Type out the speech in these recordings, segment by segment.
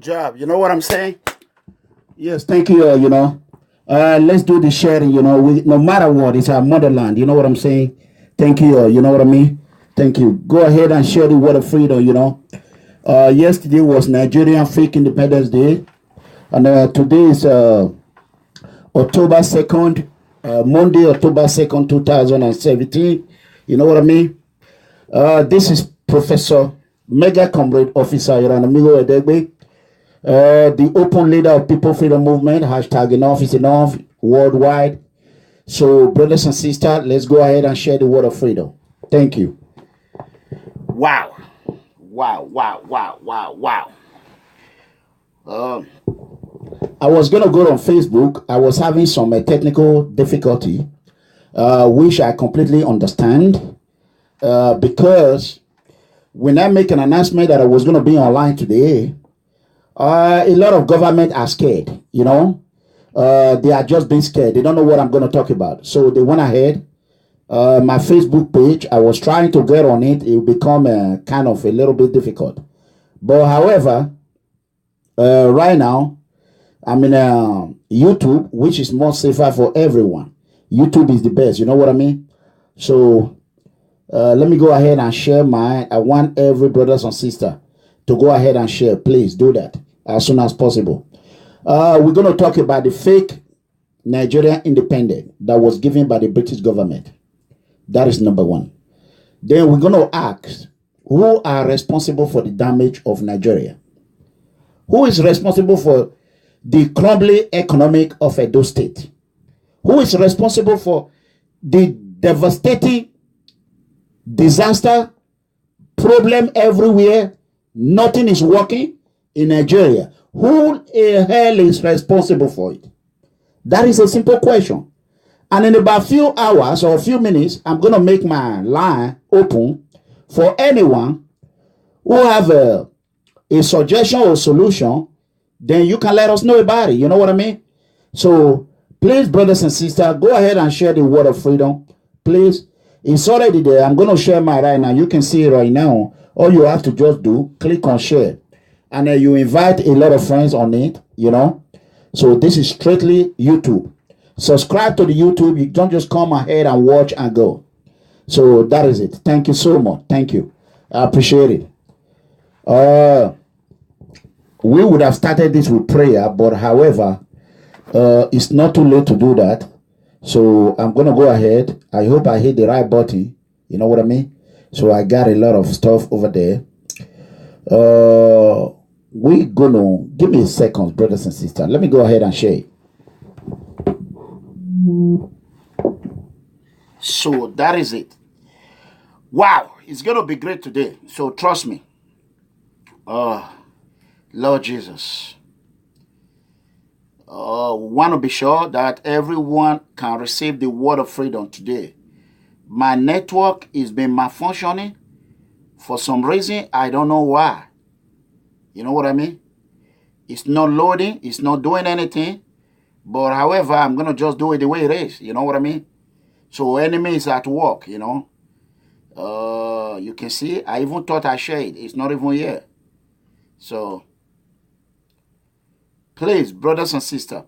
job. You know what I'm saying? Yes, thank you. Let's do the sharing. No matter what, it's our motherland. You know what I'm saying? Thank you. You know what I mean? Thank you. Go ahead and share the word of freedom. Yesterday was Nigerian Fake Independence Day, and today is October 2nd, Monday, October 2nd, 2017. You know what I mean? This is Professor Mega Comrade Officer Iranamigo Edegbe, the open leader of People Freedom Movement, hashtag enough is enough worldwide. So, brothers and sisters, let's go ahead and share the word of freedom. Thank you. Wow. I was going to go on Facebook. I was having some technical difficulty, which I completely understand, because when I make an announcement that I was going to be online today, a lot of government are scared, they are just being scared. They don't know what I'm going to talk about. So they went ahead. My Facebook page, I was trying to get on it. It will become kind of a little bit difficult. But however, right now, I'm in YouTube, which is more safer for everyone. YouTube is the best. You know what I mean? So let me go ahead and share mine. I want every brothers and sister to go ahead and share. Please do that as soon as possible. We're going to talk about the fake Nigerian independence that was given by the British government. That is number one. Then we're going to ask, who are responsible for the damage of Nigeria? Who is responsible for the crumbling economic of Edo State? Who is responsible for the devastating disaster, problem everywhere? Nothing is working in Nigeria. Who the hell is responsible for it? That is a simple question. And in about a few hours or a few minutes, I'm going to make my line open for anyone who have a suggestion or solution. Then you can let us know about it. You know what I mean? So please, brothers and sisters, go ahead and share the word of freedom. Please. It's already there. I'm going to share mine right now. You can see it right now. All you have to just do, click on share. And then you invite a lot of friends on it, So this is strictly YouTube. Subscribe to the YouTube. You don't just come ahead and watch and go. So that is it. Thank you so much. Thank you. I appreciate it. We would have started this with prayer, but however, it's not too late to do that. So I'm going to go ahead. I hope I hit the right button. You know what I mean? So I got a lot of stuff over there. We're going to... Give me a second, brothers and sisters. Let me go ahead and share it. So that is it. Wow. It's going to be great today. So trust me. Lord Jesus. We want to be sure that everyone can receive the word of freedom today. My network is been malfunctioning for some reason. I don't know why. You know what I mean? It's not loading. It's not doing anything. But however, I'm going to just do it the way it is. You know what I mean? So enemy is at work, You can see, I even thought I shared. It's not even here. So please, brothers and sisters,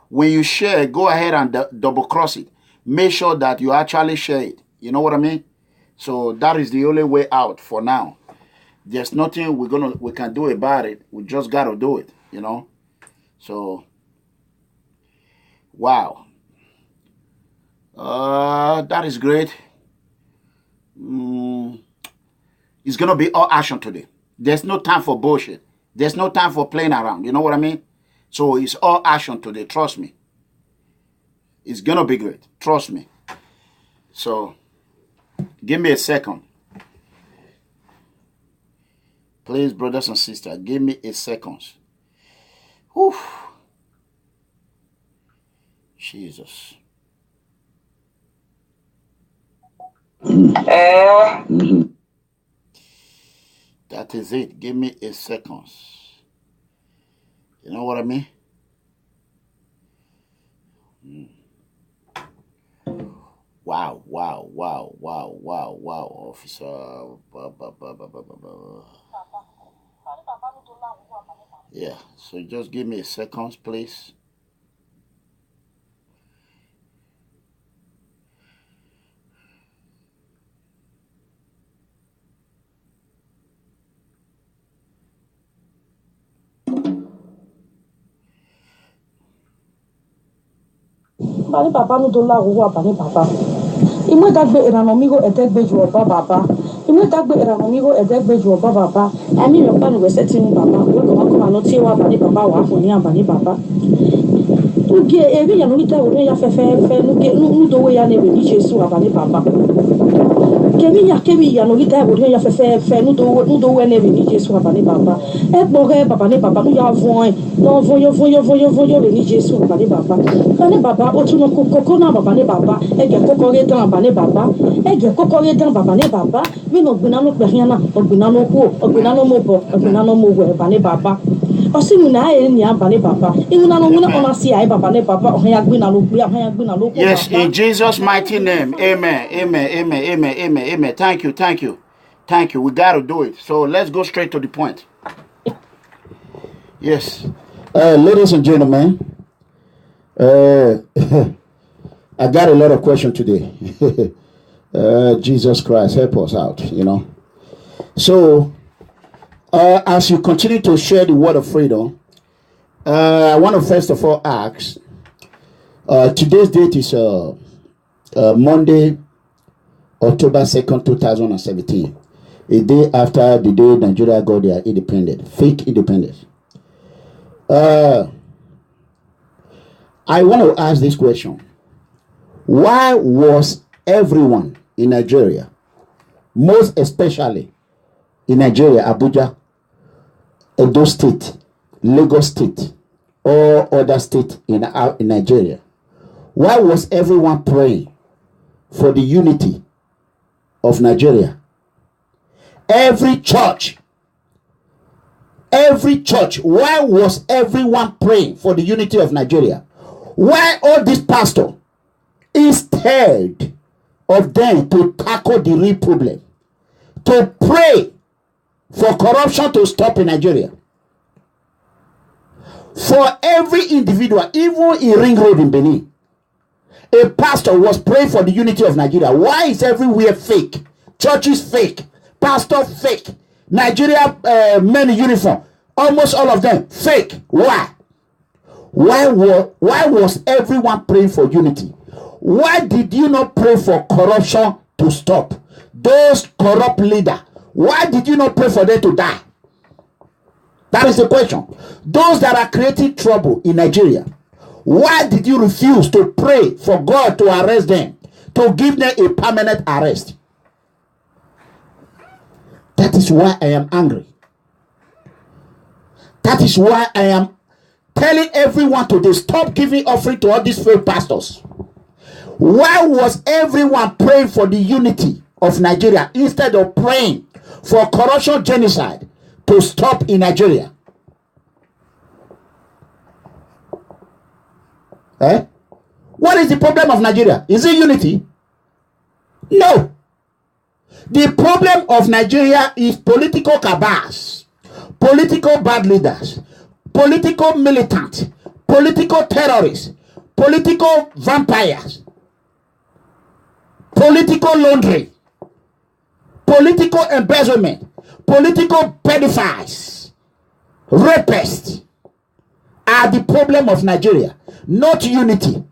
when you share, go ahead and double cross it. Make sure that you actually share it. You know what I mean? So that is the only way out for now. There's nothing we can do about it. We just gotta do it. So wow. That is great. It's gonna be all action today. There's no time for bullshit. There's no time for playing around. You know what I mean? So it's all action today. Trust me. It's going to be great. Trust me. So give me a second. Please, brothers and sisters, give me a second. Whew. Jesus. That is it. Give me a second. You know what I mean? Wow, officer. Yeah, so just give me a second, please. Bani papa nu dola wo bani papa. Imwe dagbe eranomigo edegbe ju oba baba. Imwe dagbe eranomigo edegbe ju oba baba. Ami yo panu we setting baba. We ko ma no tie wa bani papa wa fun ni bani papa. Nuge ebi ya no ita wo ya fe nuge nu do we ya ne be ni Jesu wa bani papa. Kemi ya no ita wo ya fe nu do we ne be ni Jesu wa bani papa. E gbo baba ni papa nu ya voin. No voyo be ni Jesu wa bani papa. Bani baba o tun no koko na baba ni baba e ge koko re dan baba ni baba e ge koko re dan baba ni baba mi no gbina no pe hian na ogbina no ku ogbina no mo bo ogbina no mo we baba ni baba o si mu na e ni baba ni baba inu na no mu na ona si ai baba ni baba o ya gbina lo pe ya gbina lo ku. Yes, in Jesus' mighty name. Amen. Amen. Thank you. We got to do it. So let's go straight to the point. Yes. Ladies and gentlemen, I got a lot of questions today. Jesus Christ, help us out, So, as you continue to share the word of freedom, I want to first of all ask, today's date is Monday, October 2nd, 2017, a day after the day Nigeria got their independence, fake independence. I want to ask this question. Why was everyone in Nigeria, most especially in Nigeria, Abuja, Edo State, Lagos State, or other states in Nigeria, why was everyone praying for the unity of Nigeria? Every church, why was everyone praying for the unity of Nigeria? Why all these pastors, instead of them to tackle the real problem, to pray for corruption to stop in Nigeria? For every individual, even in Ring Road in Benin, a pastor was praying for the unity of Nigeria. Why is everywhere fake? Churches fake, pastor fake, Nigeria men in uniform, almost all of them fake. Why? Why was everyone praying for unity? Why did you not pray for corruption to stop? Those corrupt leaders, why did you not pray for them to die? That is the question. Those that are creating trouble in Nigeria, why did you refuse to pray for God to arrest them, to give them a permanent arrest? That is why I am angry. That is why I am telling everyone to stop giving offering to all these fake pastors. Why was everyone praying for the unity of Nigeria instead of praying for corruption genocide to stop in Nigeria? What is the problem of Nigeria? Is it unity? No. The problem of Nigeria is political cabals, political bad leaders, political militants, political terrorists, political vampires, political laundering, political embezzlement, political pedophiles, rapists are the problem of Nigeria, not unity.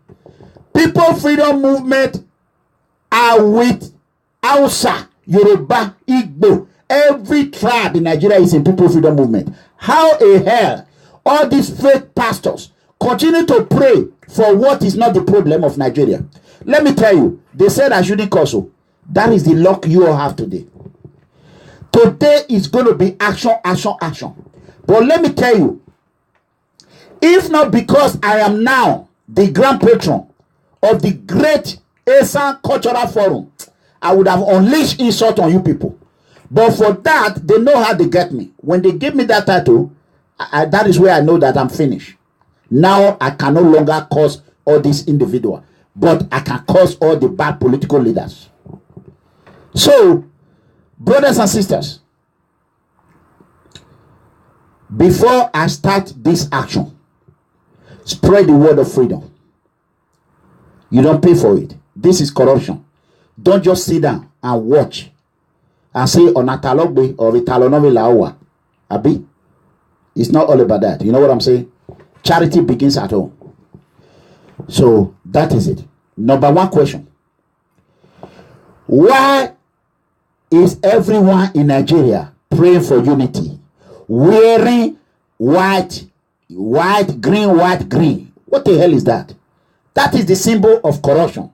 People Freedom Movement are with Hausa, Yoruba, Igbo. Every tribe in Nigeria is in People Freedom Movement. How a hell all these fake pastors continue to pray for what is not the problem of Nigeria? Let me tell you, they said I shouldn't cause so. That is the luck you all have today. Today is going to be action. But let me tell you, if not because I am now the grand patron of the great Esan Cultural Forum, I would have unleashed insult on you people. But for that, they know how they get me. When they give me that title, that is where I know that I'm finished. Now I can no longer cause all these individuals, but I can cause all the bad political leaders. So, brothers and sisters, Before I start this action, spread the word of freedom. You don't pay for it. This is corruption. Don't just sit down and watch and say on a talogbe or a talonovela. Abi, it's not all about that. You know what I'm saying? Charity begins at home. So that is it. Number one question. Why is everyone in Nigeria praying for unity, wearing white, green, white, green? What the hell is that? That is the symbol of corruption.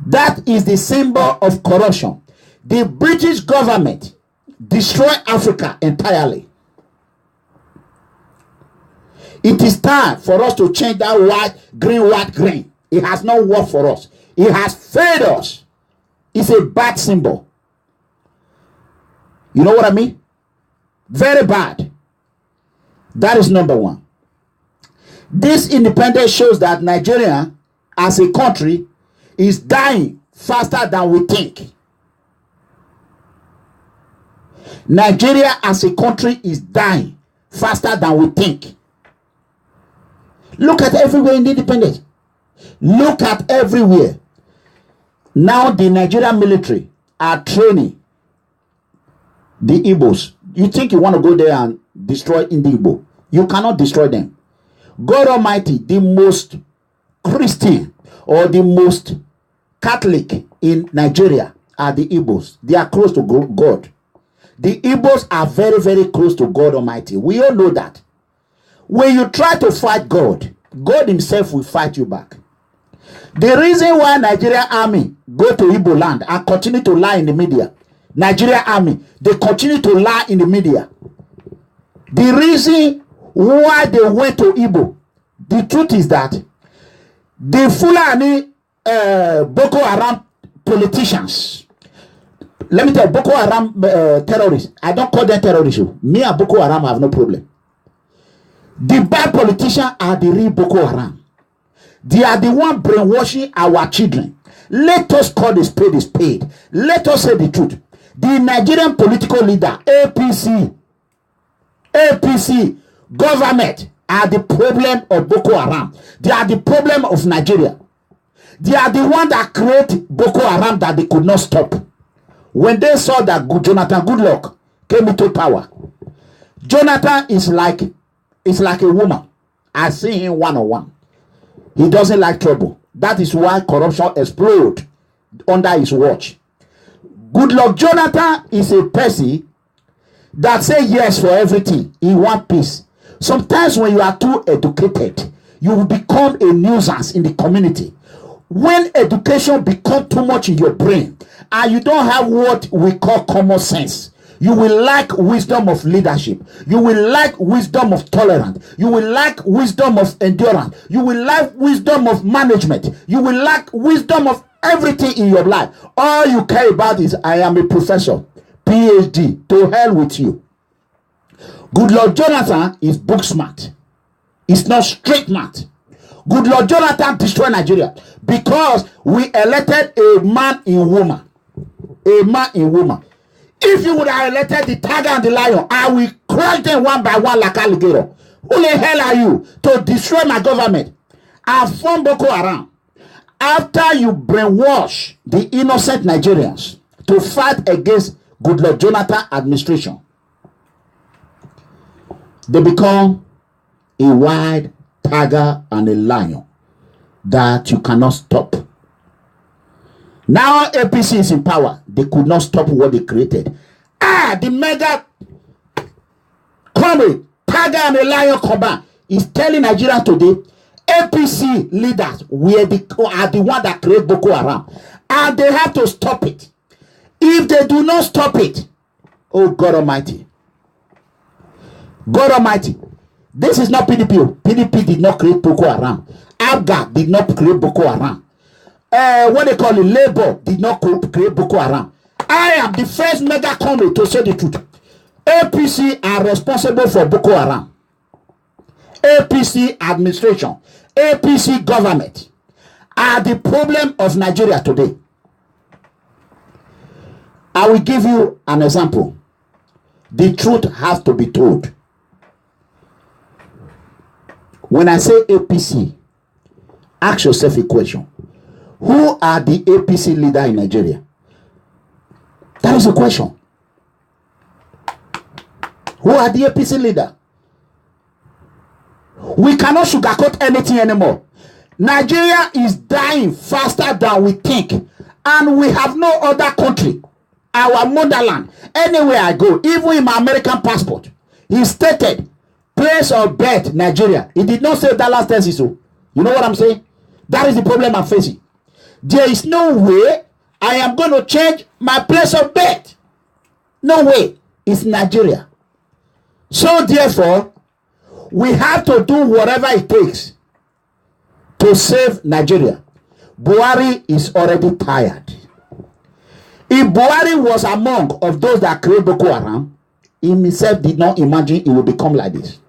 That is the symbol of corruption. The British government destroyed Africa entirely. It is time for us to change that white, green. It has not worked for us. It has failed us. It's a bad symbol. You know what I mean? Very bad. That is number one. This independence shows that Nigeria as a country is dying faster than we think. Nigeria as a country is dying faster than we think. Look at everywhere in the independence. Look at everywhere. Now the Nigerian military are training the Igbos. You think you want to go there and destroy Igbo? You cannot destroy them. God Almighty, the most Christian or the most Catholic in Nigeria are the Igbos. They are close to God. The Igbos are very, very close to God Almighty. We all know that. When you try to fight God, God himself will fight you back. The reason why Nigeria army go to Igbo land and continue to lie in the media, Nigeria army, they continue to lie in the media. The reason why they went to Igbo, the truth is that the Fulani Boko Haram politicians, let me tell you, Boko Haram terrorists, I don't call them terrorists. Me and Boko Haram have no problem. The bad politicians are the real Boko Haram. They are the one brainwashing our children. Let us call the spade a spade. Let us say the truth. The Nigerian political leader, APC, government are the problem of Boko Haram. They are the problem of Nigeria. They are the one that create Boko Haram that they could not stop. When they saw that Jonathan Goodluck came into power, Jonathan is like a woman. I see him one-on-one. He doesn't like trouble. That is why corruption exploded under his watch. Goodluck Jonathan is a person that say yes for everything. He want peace. Sometimes when you are too educated, you will become a nuisance in the community. When education becomes too much in your brain and you don't have what we call common sense, you will lack wisdom of leadership. You will lack wisdom of tolerance. You will lack wisdom of endurance. You will lack wisdom of management. You will lack wisdom of everything in your life. All you care about is, I am a professor, PhD. To hell with you. Goodluck Jonathan is book smart. It's not street smart. Goodluck Jonathan destroyed Nigeria because we elected a man in woman. A man in woman. If you would have elected the tiger and the lion, I will crush them one by one like alligator. Who the hell are you to destroy my government? I formed Boko Haram. After you brainwash the innocent Nigerians to fight against Goodluck Jonathan administration, they become a wild tiger and a lion that you cannot stop. Now APC is in power. They could not stop what they created. The mega comrade, tiger and a lion combined is telling Nigeria today, APC leaders are the one that create Boko Haram. And they have to stop it. If they do not stop it, oh God Almighty. God Almighty. This is not PDP. PDP did not create Boko Haram. ABGA did not create Boko Haram. What they call it, Labour did not create Boko Haram. I am the first mega comrade to say the truth. APC are responsible for Boko Haram. APC administration, APC government are the problem of Nigeria today. I will give you an example. The truth has to be told. When I say APC, ask yourself a question. Who are the APC leader in Nigeria? That is a question. Who are the APC leader? We cannot sugarcoat anything anymore. Nigeria is dying faster than we think. And we have no other country, our motherland, anywhere I go, even in my American passport, he stated, place of birth, Nigeria. He did not say Dallas, Texas. You know what I'm saying? That is the problem I'm facing. There is no way I am going to change my place of birth. No way. It's Nigeria. So therefore, we have to do whatever it takes to save Nigeria. Buhari is already tired. If Buhari was among of those that create Boko Haram, he himself did not imagine it would become like this.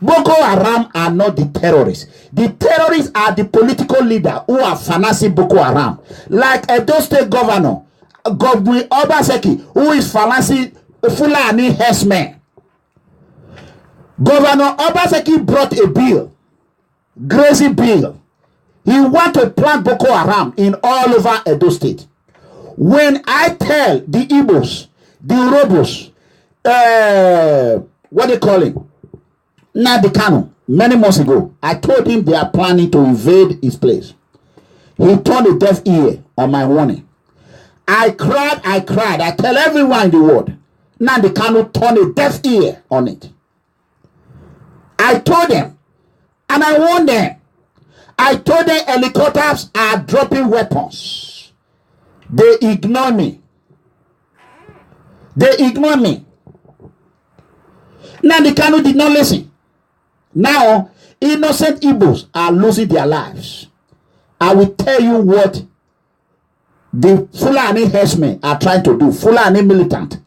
Boko Haram are not the terrorists. The terrorists are the political leaders who are financing Boko Haram. Like Edo State Governor Godwin Obaseki, who is financing Fulani herdsmen. Governor Obaseki brought a bill, grazing bill. He want to plant Boko Haram in all over Edo State. When I tell the Igbos, the Urhobos, what they call him, Nnamdi Kanu, many months ago, I told him they are planning to invade his place. He turned a deaf ear on my warning. I cried. I tell everyone in the world, Nnamdi Kanu turned a deaf ear on it. I told them, and I warned them. I told them helicopters are dropping weapons. They ignore me. They ignore me. Nnamdi Kanu did not listen. Now, innocent Igbos are losing their lives. I will tell you what the Fulani herdsmen are trying to do. Fulani militant.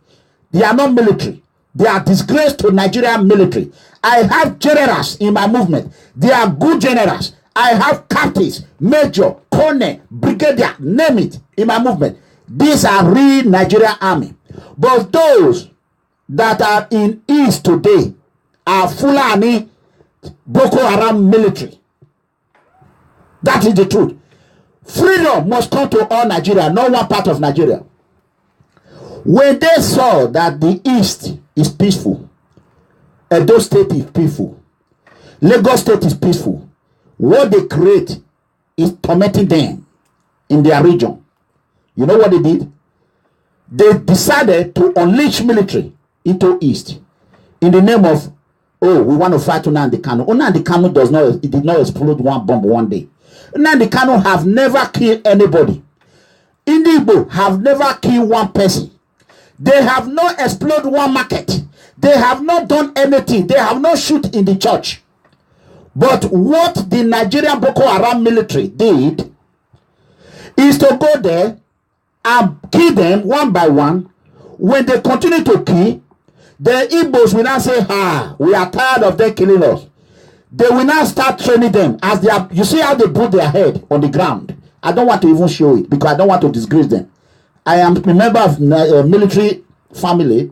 They are not military. They are disgrace to Nigerian military. I have generals in my movement. They are good generals. I have captains, major, colonel, brigadier, name it, in my movement. These are real Nigerian army. But those that are in East today are Fulani Boko Haram military. That is the truth. Freedom must come to all Nigeria, not one part of Nigeria. When they saw that the East is peaceful, Edo State is peaceful, Lagos State is peaceful, what they create is tormenting them in their region. You know what they did? They decided to unleash military into East in the name of, oh, we want to fight Nnamdi Kanu. Nnamdi Kanu did not explode one bomb one day. Nnamdi Kanu have never killed anybody. Igbo have never killed one person. They have not exploded one market. They have not done anything. They have not shoot in the church. But what the Nigerian Boko Haram military did is to go there and kill them one by one. When they continue to kill, the Igbos will now say, we are tired of them killing us. They will now start training them as they are. You see how they put their head on the ground. I don't want to even show it because I don't want to disgrace them. I am a member of a military family.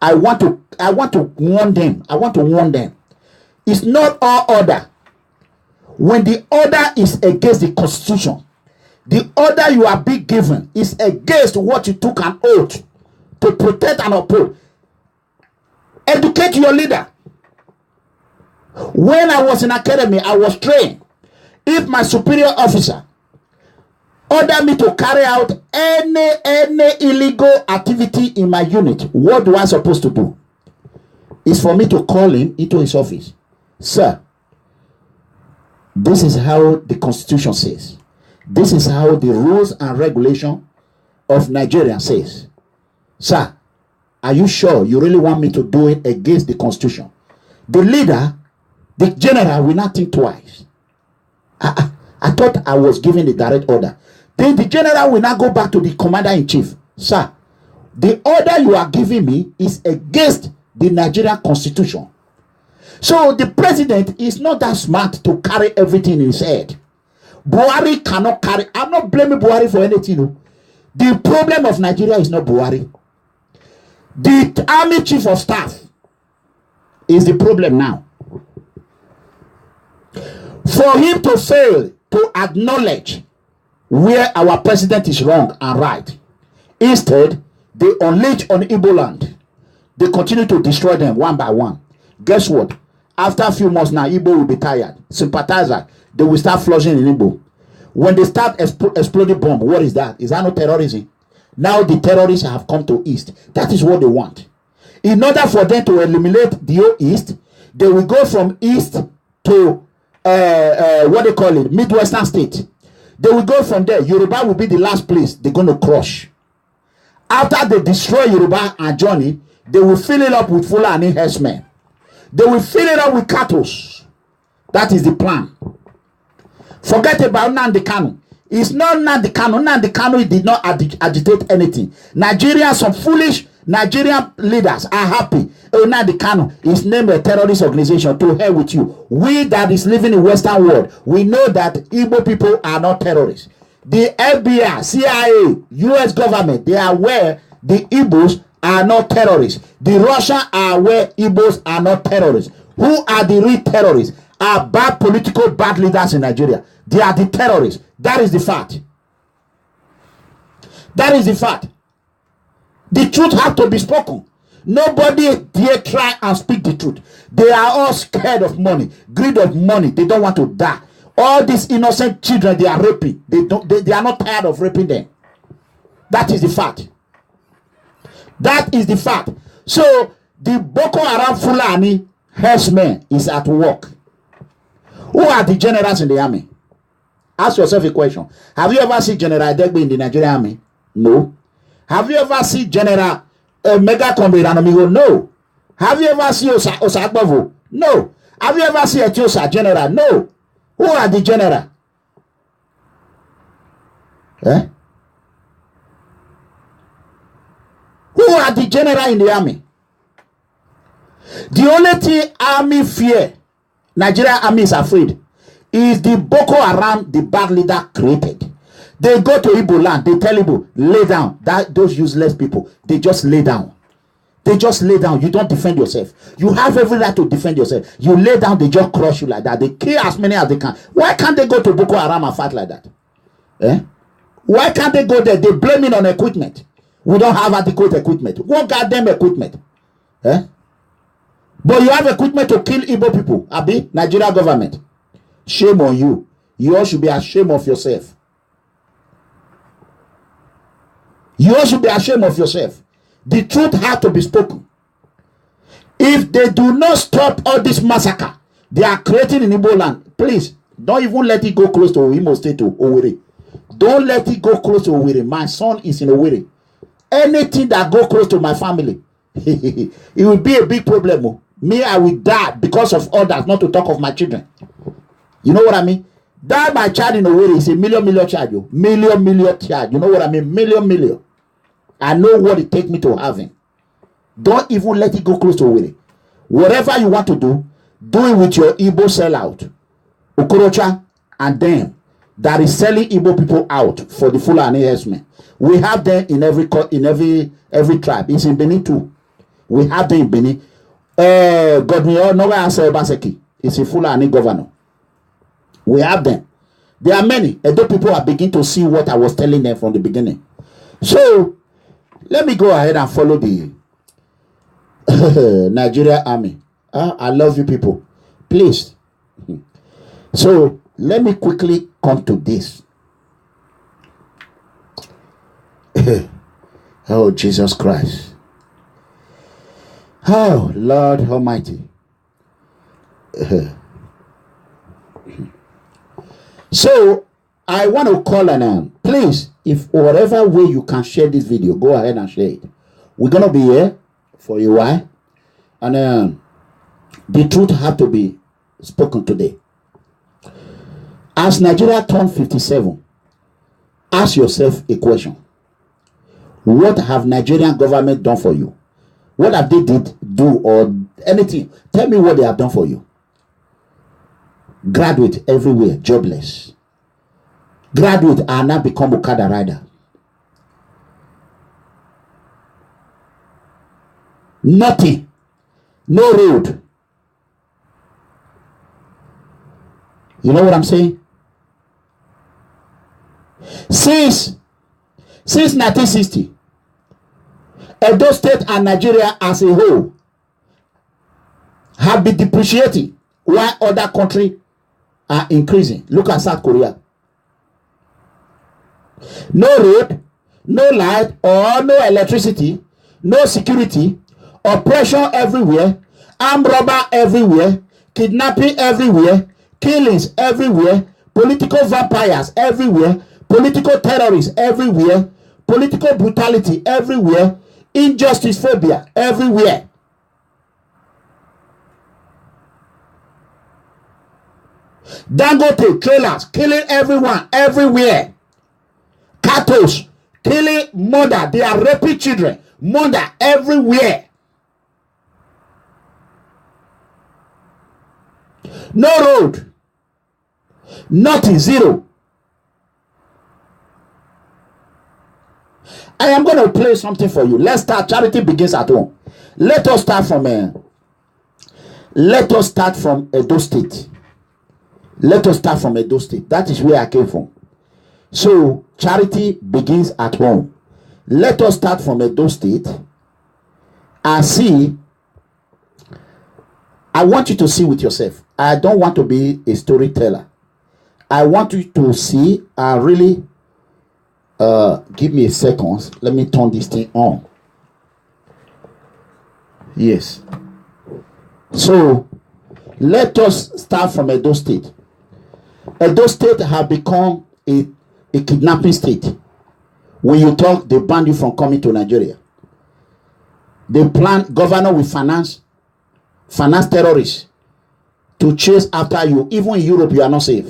I want to warn them. I want to warn them. It's not all order. When the order is against the constitution, the order you are being given is against what you took an oath to protect and uphold. Educate your leader. When I was in academy, I was trained. If my superior officer order me to carry out any illegal activity in my unit, what do I supposed to do? It's for me to call him into his office. Sir, this is how the constitution says. This is how the rules and regulation of Nigeria says. Sir, are you sure you really want me to do it against the constitution? The leader, the general, will not think twice. I thought I was giving the direct order. Then the general will now go back to the commander-in-chief. Sir, the order you are giving me is against the Nigerian constitution. So the president is not that smart to carry everything in his head. Buhari cannot carry. I'm not blaming Buhari for anything. No. The problem of Nigeria is not Buhari. The army chief of staff is the problem now. For him to fail to acknowledge where our president is wrong and right, instead, they unleash on Igbo land. They continue to destroy them one by one. Guess what? After a few months now, Igbo will be tired. Sympathizer, they will start flushing in Igbo. When they start exploding bomb, what is that? Is that not terrorism? Now the terrorists have come to East. That is what they want. In order for them to eliminate the whole East, they will go from East to what they call it, Midwestern state. They will go from there. Yoruba will be the last place they're going to crush. After they destroy Yoruba and Johnny, they will fill it up with Fulani herdsmen. They will fill it up with cattle. That is the plan. Forget about Nnamdi Kanu. It's not Nnamdi Kanu. Nnamdi Kanu did not agitate anything. Nigeria, some foolish Nigerian leaders are happy. Oh, Nnamdi Kanu is named a terrorist organization. To hell with you. We that is living in Western world, we know that Igbo people are not terrorists. The FBI, CIA, US government, they are aware the Igbos are not terrorists. The Russians are aware Igbos are not terrorists. Who are the real terrorists? Are bad political bad leaders in Nigeria. They are the terrorists. That is the fact. That is the fact. The truth has to be spoken. Nobody dare try and speak the truth. They are all scared of money, greed of money. They don't want to die. All these innocent children they are raping, they are not tired of raping them. That is the fact. That is the fact. So the Boko Haram Fulani herdsmen is at work. Who are the generals in the army? Ask yourself a question. Have you ever seen General Adegbe in the Nigerian army? No. Have you ever seen General Mega Comrade Anamigo? No. Have you ever seen Osagbovo? No. Have you ever seen Etiosa General? No. Who are the general? Eh? Who are the general in the army? The only thing army fear, Nigerian army is afraid, is the Boko Haram, the bad leader created. They go to Igbo land, they tell Igbo, lay down. Those useless people, they just lay down. They just lay down. You don't defend yourself. You have every right to defend yourself. You lay down, they just crush you like that. They kill as many as they can. Why can't they go to Boko Haram and fight like that? Eh? Why can't they go there? They blame it on equipment. We don't have adequate equipment. What goddamn equipment? Eh? But you have equipment to kill Igbo people. Abi, Nigeria government. Shame on you. You all should be ashamed of yourself. You all should be ashamed of yourself. The truth has to be spoken. If they do not stop all this massacre they are creating in Igbo land, please don't even let it go close to Imo State to Owerri. Don't let it go close to Owerri. My son is in Owerri. Anything that go close to my family, it will be a big problem. Me, I will die because of others, not to talk of my children. You know what I mean? That my child in Owerri is a million child. Million child. You know what I mean? Million. I know what it takes me to have him. Don't even let it go close to Owerri. Whatever you want to do it with your Igbo sellout, Okorocha, and them that is selling Igbo people out for the Fulani herdsmen. We have them in every tribe. It's in Benin too. We have them in Benin. Godwin Noga Ansel Obaseki is a Fulani governor. We have them. There are many. Edo people are beginning to see what I was telling them from the beginning. So let me go ahead and follow the Nigeria army. I love you people. Please. So let me quickly come to this. Oh, Jesus Christ. Oh, Lord Almighty. So I want to call an please, if whatever way you can share this video, go ahead and share it. We're gonna be here for a while, and the truth have to be spoken today. As Nigeria turned 57, ask yourself a question. What have Nigerian government done for you? What have they do or anything? Tell me what they have done for you. Graduate everywhere, jobless. Graduate are now become Okada rider. Nothing. No road. You know what I'm saying? Since 1960, Edo State and Nigeria as a whole have been depreciating while other countries are increasing. Look at South Korea. No road, no light or no electricity, no security, oppression everywhere, armed robber everywhere, kidnapping everywhere, killings everywhere, political vampires everywhere, political terrorists everywhere, political brutality everywhere, injustice phobia everywhere. Dangote trailers killing everyone everywhere. Cattles killing mother, they are raping children, mother everywhere. No road, nothing, zero. I am going to play something for you. Let's start. Charity begins at home. Let us start from Edo State. Let us start from Edo State. That is where I came from. So charity begins at home. Let us start from Edo State and see. I want you to see with yourself. I don't want to be a storyteller. I want you to see and really give me a second. Let me turn this thing on. Yes. So let us start from Edo State. Edo State have become a kidnapping state. When you talk, they ban you from coming to Nigeria. They plan, governor will finance terrorists to chase after you. Even in Europe, you are not safe.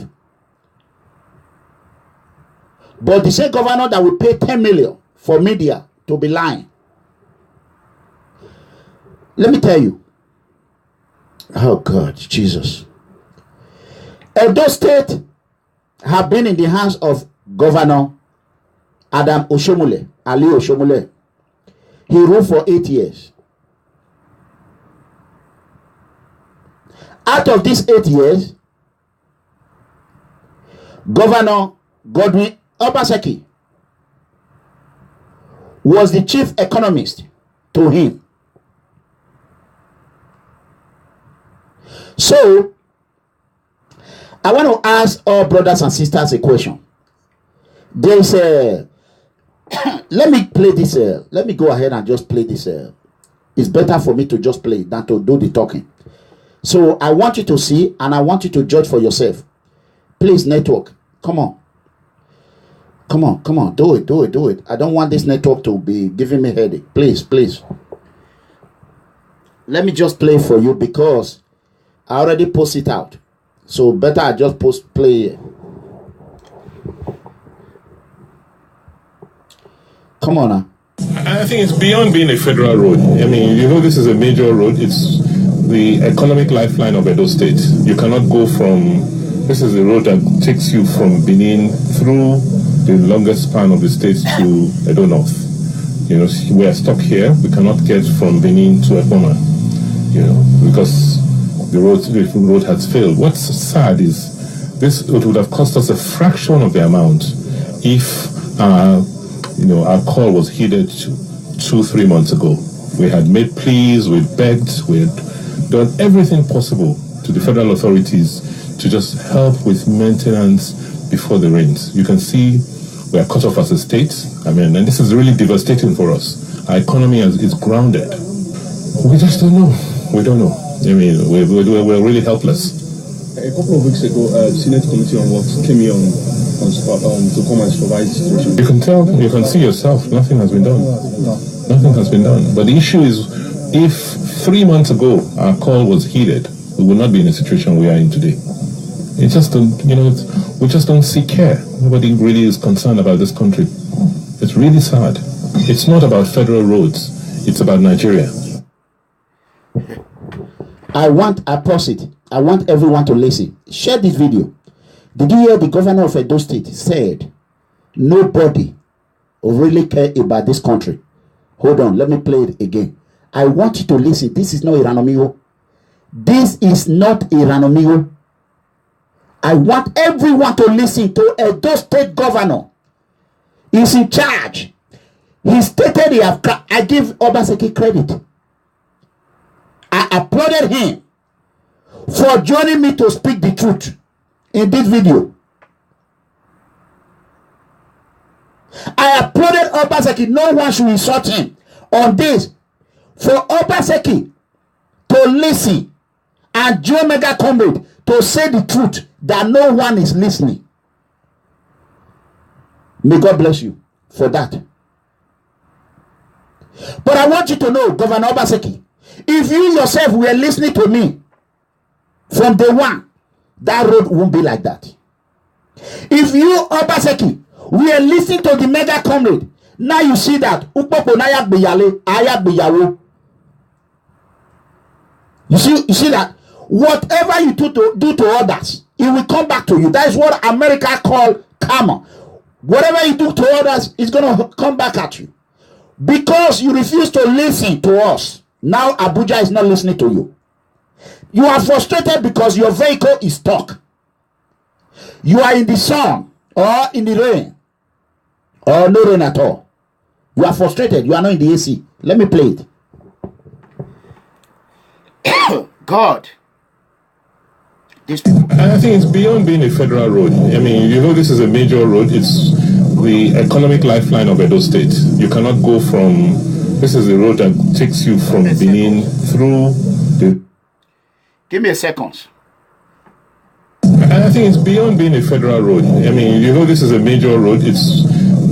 But the same governor that will pay 10 million for media to be lying. Let me tell you. Oh God, Jesus. Edo State have been in the hands of Governor Adam Oshomole, Ali Oshomole. He ruled for 8 years. Out of these 8 years, Governor Godwin Obaseki was the chief economist to him. So, I want to ask all brothers and sisters a question. There is a let me play this. Let me go ahead and just play this. It's better for me to just play than to do the talking. So I want you to see and I want you to judge for yourself. Please, network, come on. Come on, do it. I don't want this network to be giving me headache. Please. Let me just play for you because I already post it out. So better I just play. Come on now. I think it's beyond being a federal road. I mean, you know, this is a major road. It's the economic lifeline of Edo State. You cannot go from, this is the road that takes you from Benin through the longest span of the state to Edo North. You know, we are stuck here. We cannot get from Benin to Ekpoma, you know, because the road has failed. What's sad is this, it would have cost us a fraction of the amount if our call was heeded 2-3 months ago. We had made pleas, we begged, we had done everything possible to the federal authorities to just help with maintenance before the rains. You can see we are cut off as a state. I mean, and this is really devastating for us. Our economy is grounded. We just don't know. We don't know. I mean, we're really helpless. A couple of weeks ago, Senate Committee on Works came here to come and supervise the situation. You can tell, you can see yourself, nothing has been done. Nothing has been done. But the issue is, if 3 months ago our call was heeded, we would not be in the situation we are in today. It just don't, we just don't see care. Nobody really is concerned about this country. It's really sad. It's not about federal roads. It's about Nigeria. I pause it. I want everyone to listen. Share this video. Did you hear the governor of Edo State said nobody really care about this country? Hold on, let me play it again. I want you to listen. This is not Iranomigo. This is not Iranomigo. I want everyone to listen to Edo State Governor. He's in charge. He stated he have. I give Obaseki credit. I applauded him for joining me to speak the truth in this video. I applauded Obaseki. No one should insult him on this. For Obaseki to listen and Joe Mega Comrade to say the truth that no one is listening. May God bless you for that. But I want you to know, Governor Obaseki, if you yourself were listening to me from day one, that road won't be like that. If you, Obaseki, were listening to the Mega Comrade, now you see that you see that whatever you do to others, it will come back to you. That is what America call karma. Whatever you do to others is going to come back at you. Because you refuse to listen to us. Now Abuja is not listening to you. You are frustrated because your vehicle is stuck. You are in the sun or in the rain or no rain at all. You are frustrated. You are not in the AC. Let me play it. God. I think it's beyond being a federal road. I mean, you know, this is a major road. It's the economic lifeline of Edo State. You cannot go from, this is the road that takes you from Benin through the... Give me a second. I think it's beyond being a federal road. I mean, you know, this is a major road. It's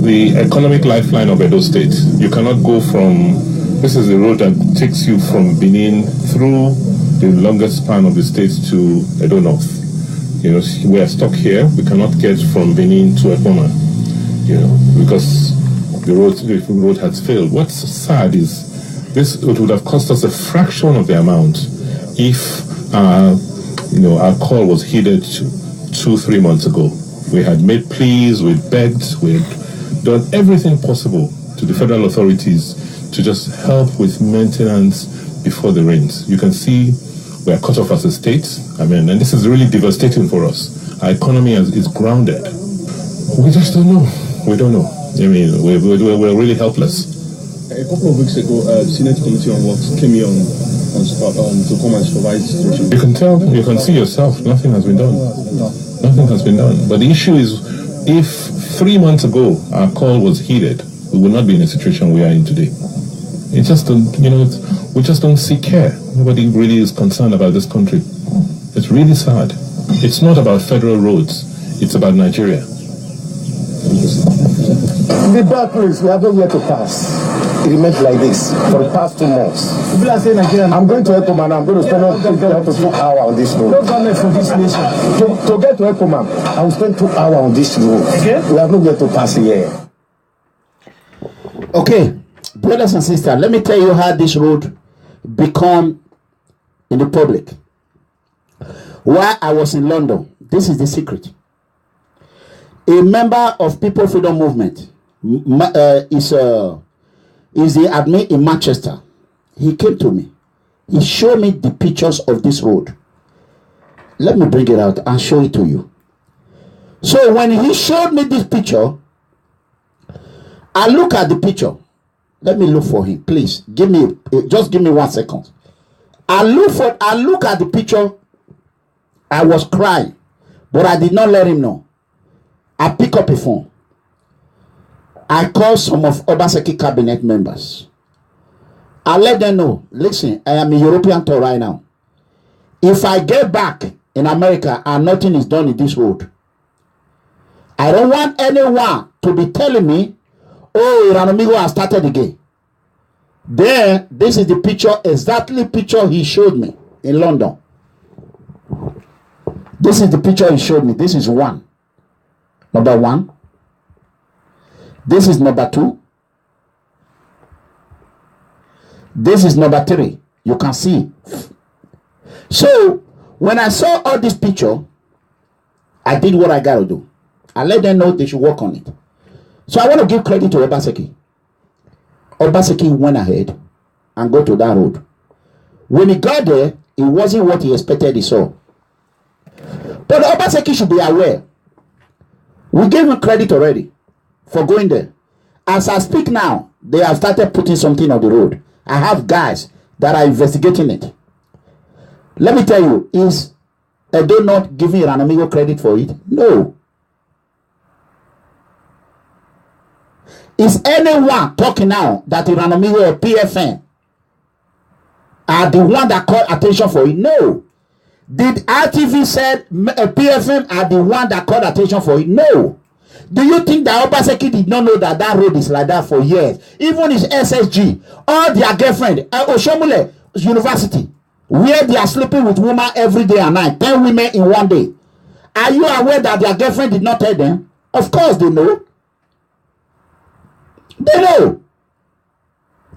the economic lifeline of Edo State. You cannot go from, this is the road that takes you from Benin through the longest span of the state to Edo North. You know, we are stuck here. We cannot get from Benin to Ekpoma, you know, because the road has failed. What's sad is it would have cost us a fraction of the amount if our call was heeded 2-3 months ago. We had made pleas, we begged, we had done everything possible to the federal authorities to just help with maintenance before the rains. You can see we are cut off as a state. I mean, and this is really devastating for us. Our economy is grounded. We just don't know. We don't know. I mean, we're really helpless. A couple of weeks ago, Senate Committee on Works came here to come and supervise the situation. You can tell, you can see yourself, nothing has been done. Nothing has been done. But the issue is, if 3 months ago our call was heeded, we would not be in a situation we are in today. It just don't, we just don't see care. Nobody really is concerned about this country. It's really sad. It's not about federal roads. It's about Nigeria. The bad place we haven't yet to pass. It remains like this for the past 2 months. I'm going to Ekpoma and I'm going to spend up to 2 hours on this road. To get to Ekpoma, I will spend 2 hours on this road. Okay. We have not yet to pass here. Okay, brothers and sisters, let me tell you how this road become in the public. While I was in London, this is the secret. A member of People Freedom Movement is the admin in Manchester. He came to me. He showed me the pictures of this road. Let me bring it out and show it to you. So when he showed me this picture, I look at the picture. Let me look for him, please. Just give me 1 second. I look at the picture. I was crying, but I did not let him know. I pick up a phone. I call some of Obaseki cabinet members. I let them know, listen, I am a European tour right now. If I get back in America and nothing is done in this road, I don't want anyone to be telling me, oh, Iranomigo has started again. Then, this is the picture, exactly picture he showed me in London. This is the picture he showed me. This is one. Number 1. This is number 2. This is number 3. You can see. So, when I saw all this picture, I did what I got to do. I let them know they should work on it. So I want to give credit to Obaseki. Obaseki went ahead and go to that road. When he got there, it wasn't what he expected he saw. But Obaseki should be aware. We gave him credit already for going there. As I speak now, they have started putting something on the road. I have guys that are investigating it. Let me tell you, is Edo not giving Iranamigo credit for it? No. Is anyone talking now that Iranamigo or PFN are the one that called attention for it? No. Did RTV said PFM are the one that called attention for it? No. Do you think that Obaseki did not know that that road is like that for years? Even his SSG, all their girlfriend, Oshomule University, where they are sleeping with women every day and night, 10 women in one day. Are you aware that their girlfriend did not tell them? Of course they know. They know.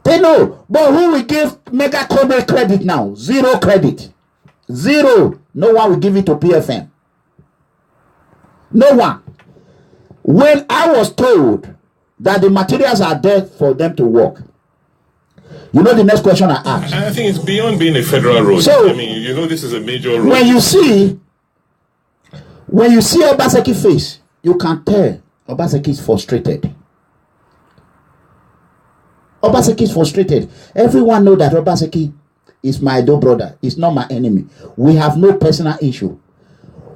They know. But who will give Mega Cobra credit now? Zero credit. Zero. No one will give it to PFM. No one. When I was told that the materials are there for them to work, you know the next question I asked? I think it's beyond being a federal road. So, I mean, you know this is a major road. When you see Obaseki face, you can tell Obaseki is frustrated. Obaseki is frustrated. Everyone know that Obaseki is my Edo brother. He's not my enemy. We have no personal issue.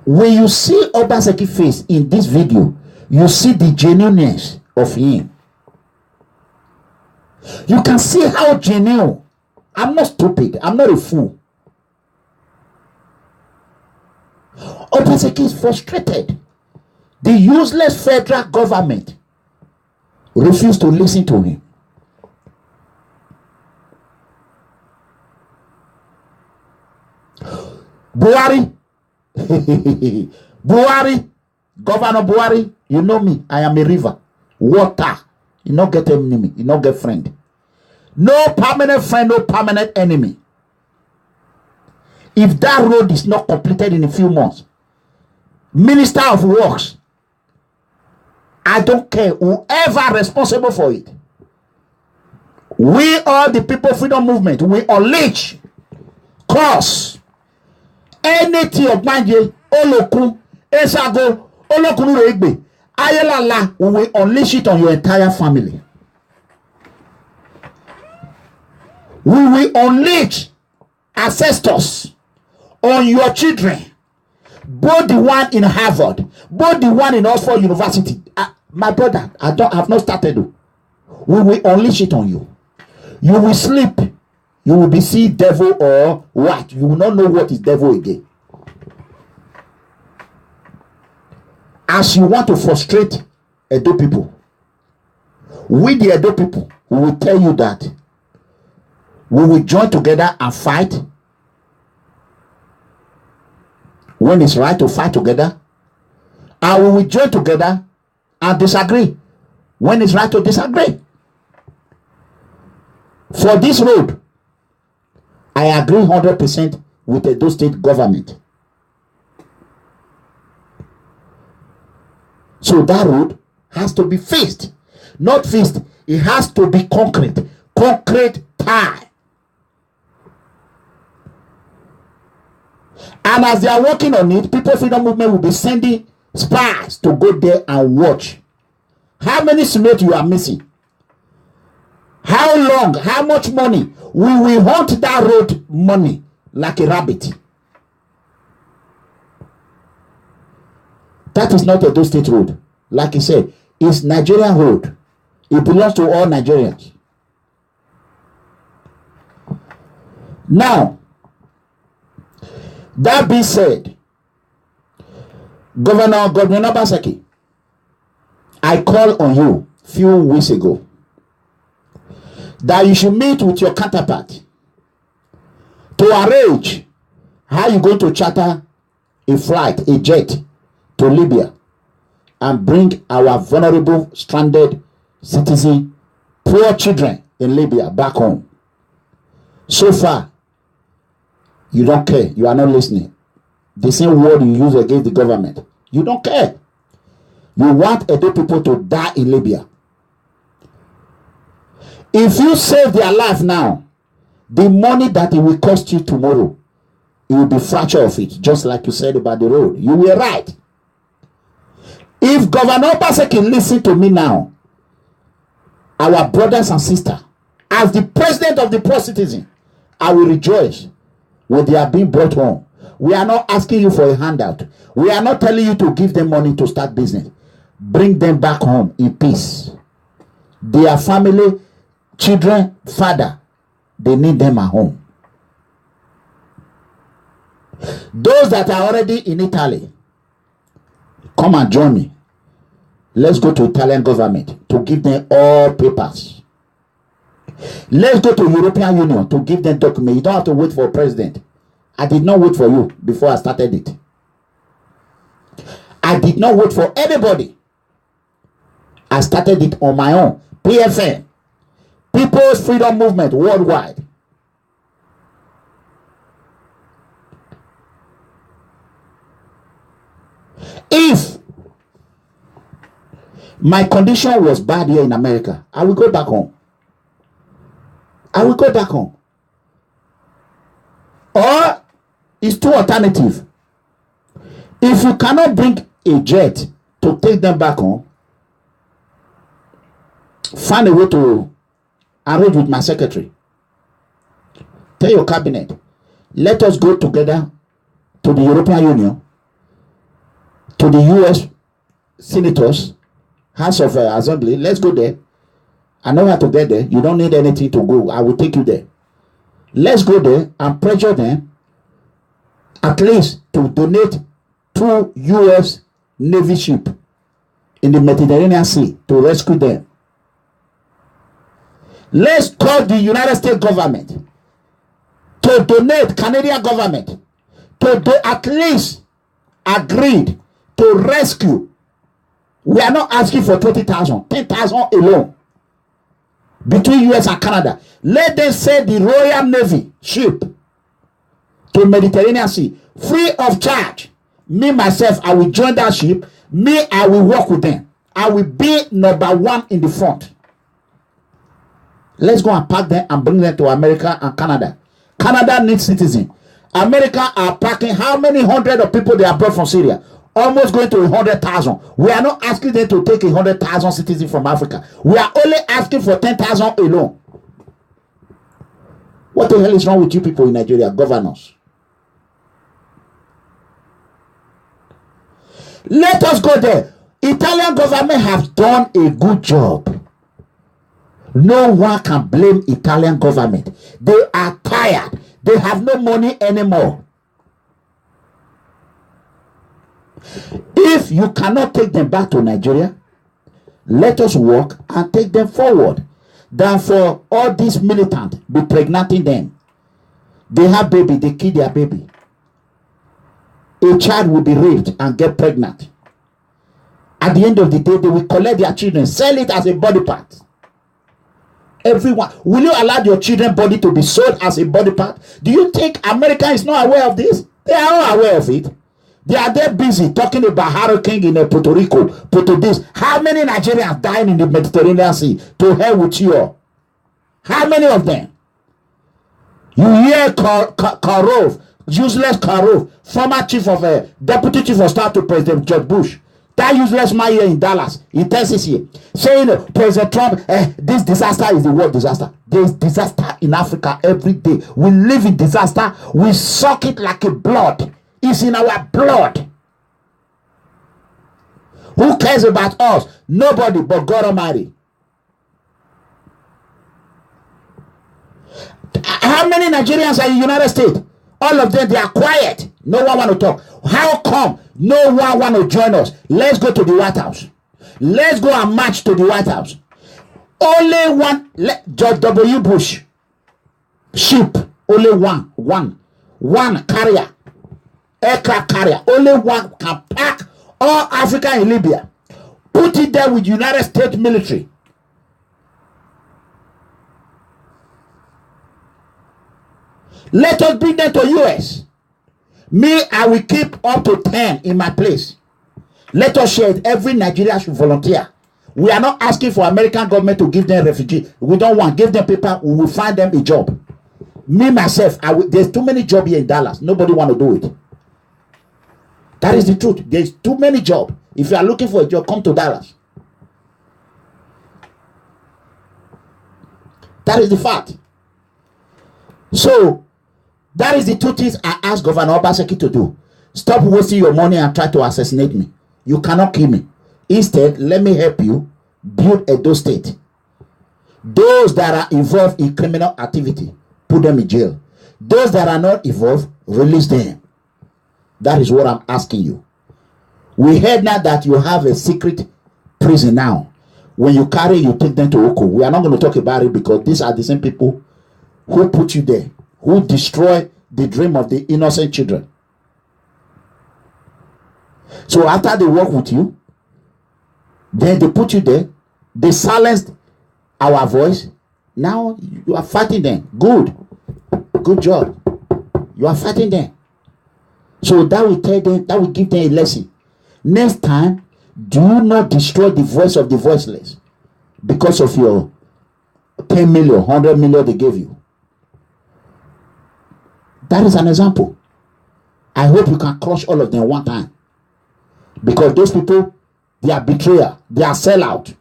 When you see Obaseki face in this video, you see the genuineness of him. You can see how genuine. I'm not stupid. I'm not a fool. Obaseki is frustrated. The useless federal government refused to listen to him. Buhari, Buhari, Governor Buhari, you know me, I am a river, water, you not get enemy, you not get friend. No permanent friend, no permanent enemy. If that road is not completed in a few months, Minister of Works, I don't care, whoever responsible for it, we all the People Freedom Movement, we unleash, cause, anything of Manje, Olokun, Esago, Olokunu Regbe, Ayelala, we will unleash it on your entire family. We will unleash ancestors on your children, both the one in Harvard, both the one in Oxford University. My brother, I've not started. We will unleash it on you. You will sleep. You will be see devil or what? You will not know what is devil again. As you want to frustrate Edo people, we the Edo people, we will tell you that we will join together and fight when it's right to fight together, and we will join together and disagree when it's right to disagree. For this road, I agree 100% with the Edo State government. So that road has to be fixed. Not fixed. It has to be concrete. Concrete tie. And as they are working on it, People Freedom Movement will be sending spies to go there and watch. How many cement you are missing? How long? How much money? We will hunt that road money like a rabbit. That is not a Edo State road. Like I said, it's Nigerian road. It belongs to all Nigerians. Now, that being said, Governor Obaseki, I called on you a few weeks ago that you should meet with your counterpart to arrange how you're going to charter a flight, a jet to Libya and bring our vulnerable, stranded citizen, poor children in Libya back home. So far, you don't care. You are not listening. The same word you use against the government. You don't care. You want Edo people to die in Libya. If you save their life now, The money that it will cost you tomorrow, it will be fraction of it, just like you said about the road. You were right. If Governor Obaseki listen to me now, our brothers and sisters, as the president of the poor citizen, I will rejoice when they are being brought home. We are not asking you for a handout. We are not telling you to give them money to start business. Bring them back home in peace. Their family, children, father, they need them at home. Those that are already in Italy, come and join me. Let's go to Italian government to give them all papers. Let's go to European Union to give them documents. You don't have to wait for a president. I did not wait for you before I started it. I did not wait for anybody. I started it on my own. PFM, People's Freedom Movement Worldwide. If my condition was bad here in America, I will go back home. I will go back home. Or it's two alternatives. If you cannot bring a jet to take them back home, find a way to arrange with my secretary. Tell your cabinet, let us go together to the European Union, to the US senators, House of Assembly. Let's go there. I know how to get there. You don't need anything to go. I will take you there. Let's go there and pressure them at least to donate 2 US Navy ships in the Mediterranean Sea to rescue them. Let's call the United States government to donate, Canadian government to at least agreed to rescue. We are not asking for 20,000, 10,000 alone between US and Canada. Let them send the Royal Navy ship to Mediterranean Sea free of charge. Me myself, I will join that ship. Me, I will work with them. I will be number one in the front. Let's go and pack them and bring them to America and Canada. Canada needs citizens. America are packing how many hundred of people they have brought from Syria? Almost going to 100,000. We are not asking them to take 100,000 citizens from Africa. We are only asking for 10,000 alone. What the hell is wrong with you people in Nigeria, governors? Let us go there. Italian government has done a good job. No one can blame Italian government. They are tired. They have no money anymore. If you cannot take them back to Nigeria, let us work and take them forward. Than for all these militants be pregnanting them. They have baby, they kill their baby. A child will be raped and get pregnant. At the end of the day, they will collect their children, sell it as a body part. Everyone, will you allow your children's body to be sold as a body part? Do you think America is not aware of this? They are all aware of it. They are there busy talking about hurricane in Puerto Rico, Puerto this. How many Nigerians dying in the Mediterranean Sea? To hell with you all. How many of them? You hear Karov, useless Karov, former chief of deputy chief of staff to President George Bush. That useless man here in Dallas, in Texas here, saying President Trump, this disaster is the world disaster. There is disaster in Africa every day. We live in disaster. We suck it like a blood. It's in our blood. Who cares about us? Nobody but God Almighty. How many Nigerians are in the United States? All of them, they are quiet. No one want to talk. How come no one want to join us? Let's go to the White House. Let's go and march to the White House. Only one, George W. Bush ship. Only one carrier, aircraft carrier. Only one can pack all Africa in Libya. Put it there with United States military. Let us bring them to US. Me, I will keep up to 10 in my place. Let us share it. Every Nigerian should volunteer. We are not asking for American government to give them refugee. We don't want. Give them paper. We will find them a job. Me, myself, there's too many jobs here in Dallas. Nobody want to do it. That is the truth. There's too many jobs. If you are looking for a job, come to Dallas. That is the fact. So, that is the two things I asked Governor Obaseki to do. Stop wasting your money and try to assassinate me. You cannot kill me. Instead, let me help you build Edo State. Those that are involved in criminal activity, put them in jail. Those that are not involved, release them. That is what I'm asking you. We heard now that you have a secret prison now. When you carry, you take them to Oko. We are not going to talk about it because these are the same people who put you there, who destroy the dream of the innocent children. So after they work with you, then they put you there, they silenced our voice. Now you are fighting them. Good job. You are fighting them. So that will tell them, that will give them a lesson. Next time, do not destroy the voice of the voiceless because of your 10 million, 100 million they gave you. That is an example. I hope you can crush all of them one time. Because those people, they are betrayer, they are sellout.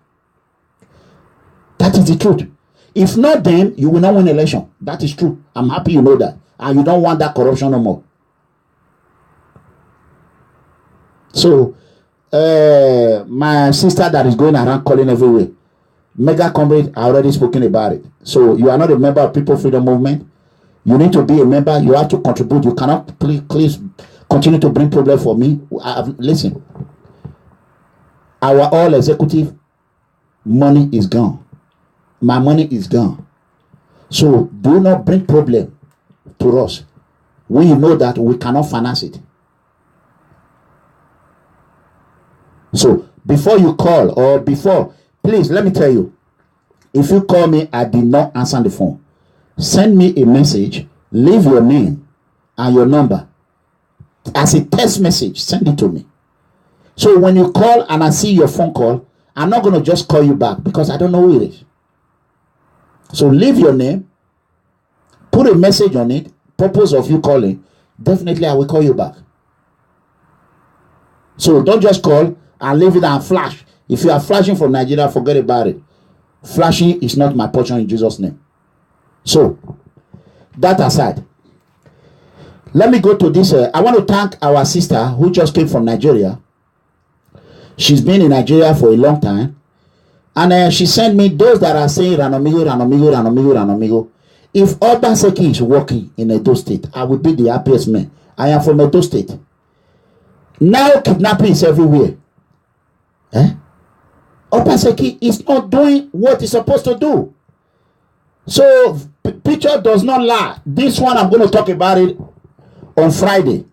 That is the truth. If not them, you will not win election. That is true. I'm happy you know that. And you don't want that corruption no more. So, my sister that is going around calling everywhere, Mega Comrade, I already spoken about it. So, you are not a member of People Freedom Movement. You need to be a member. You have to contribute. You cannot please continue to bring problem for me. Listen, our all executive money is gone. My money is gone. So do not bring problem to us when you know that we cannot finance it. So before you call or before, please let me tell you, if you call me, I did not answer the phone. Send me a message, leave your name and your number. As a text message, send it to me. So when you call and I see your phone call, I'm not going to just call you back because I don't know who it is. So leave your name, put a message on it, purpose of you calling. Definitely I will call you back. So don't just call and leave it and flash. If you are flashing from Nigeria, forget about it. Flashing is not my portion in Jesus' name. So, that aside, let me go to this. I want to thank our sister who just came from Nigeria. She's been in Nigeria for a long time. And she sent me those that are saying Ranomigo. If Obaseki is working in Edo State, I will be the happiest man. I am from Edo State. Now kidnapping is everywhere. Obaseki is not doing what he's supposed to do. So, picture does not lie. This one, I'm going to talk about it on Friday.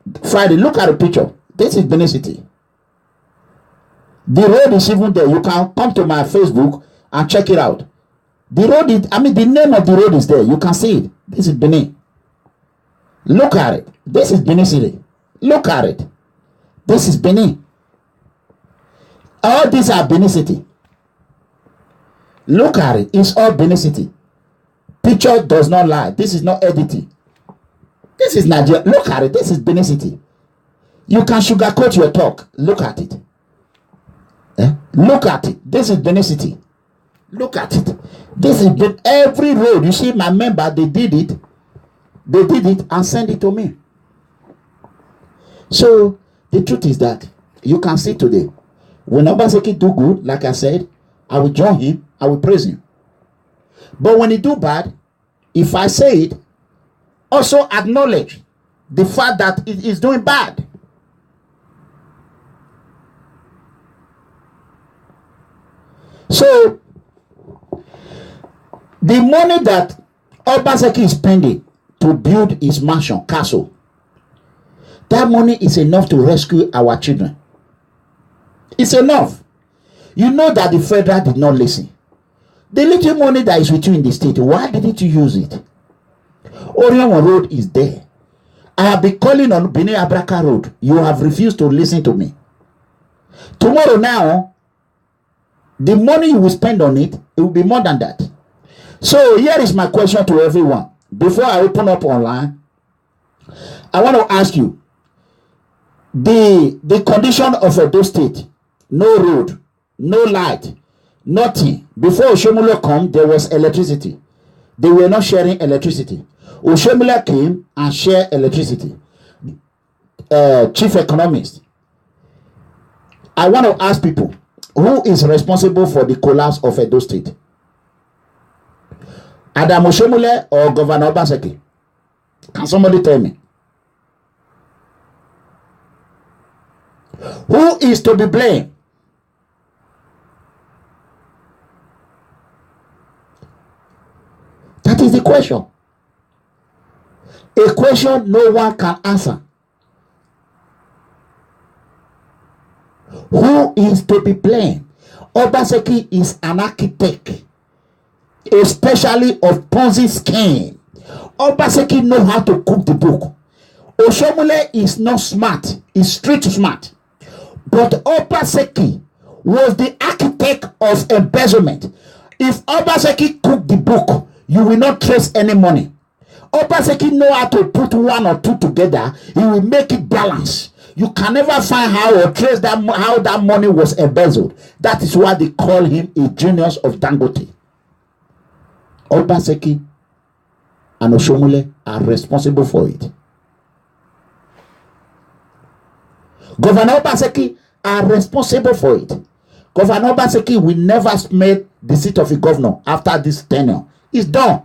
Look at the picture. This is Benin City. The road is even there. You can come to my Facebook and check it out. The road is, the name of the road is there. You can see it. This is Benin. Look at it. This is Benin City. Look at it. This is Benin. All these are Benin City. Look at it. It's all Benin City. Picture does not lie. This is not editing. This is Nigeria. Look at it. This is Benin City. You can sugarcoat your talk. Look at it. Look at it. This is Benin City. Look at it. This is every road. You see, my member, they did it. They did it and sent it to me. So, the truth is that you can see today, when Obaseki do good, like I said, I will join him. I will praise him. But when he do bad, if I say it, also acknowledge the fact that it is doing bad. So, the money that Obaseki is spending to build his mansion, castle, that money is enough to rescue our children. It's enough. You know that the federal did not listen. The little money that is with you in the state, why didn't you use it? Orion Road is there. I have been calling on Benin Abraka Road. You have refused to listen to me. Tomorrow now, the money you will spend on it, it will be more than that. So here is my question to everyone. before I open up online, I want to ask you, the condition of Edo State, no road, no light, nothing. Before Oshomole come, there was electricity. They were not sharing electricity. Oshomole came and shared electricity. Chief economist, I want to ask people, who is responsible for the collapse of Edo State? Adam Oshomole or Governor Obaseki? Can somebody tell me? Who is to be blamed? That is the question. A question no one can answer. Who is to be blamed? Obaseki is an architect, especially of Ponzi scheme. Obaseki know how to cook the book. Oshomole is not smart, he's street smart. But Obaseki was the architect of embezzlement. If Obaseki cooked the book, you will not trace any money. Obaseki know how to put one or two together. He will make it balance. You can never find how or trace that how that money was embezzled. That is why they call him a genius of Dangote. Obaseki and Oshomole are responsible for it. Governor Obaseki are responsible for it. Governor Obaseki will never smell the seat of a governor after this tenure. It's done.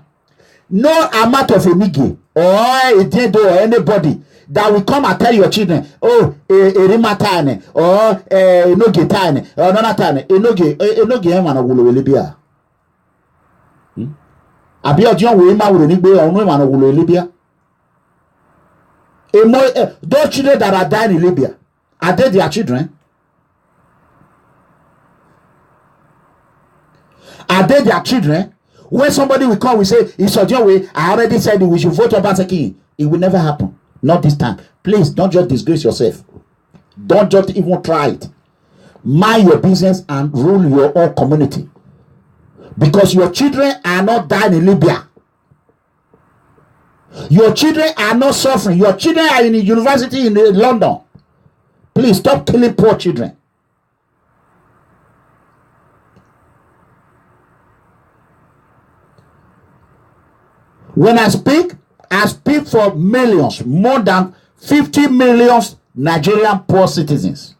No amount of a nigga or a dedo or anybody that will come and tell your children, oh, a rimatane or a no getane or nonatane, a no game and a wulu Libya. Abia John Wima will be on women of Wulu Libya. Those children that are dying in Libya, are they their children? Are they their children? When somebody will come, we say, it's your way. I already said we should vote Obaseki. It will never happen. Not this time. Please don't just disgrace yourself. Don't just even try it. Mind your business and rule your own community. Because your children are not dying in Libya. Your children are not suffering. Your children are in a university in London. Please stop killing poor children. When I speak for millions, more than 50 million Nigerian poor citizens,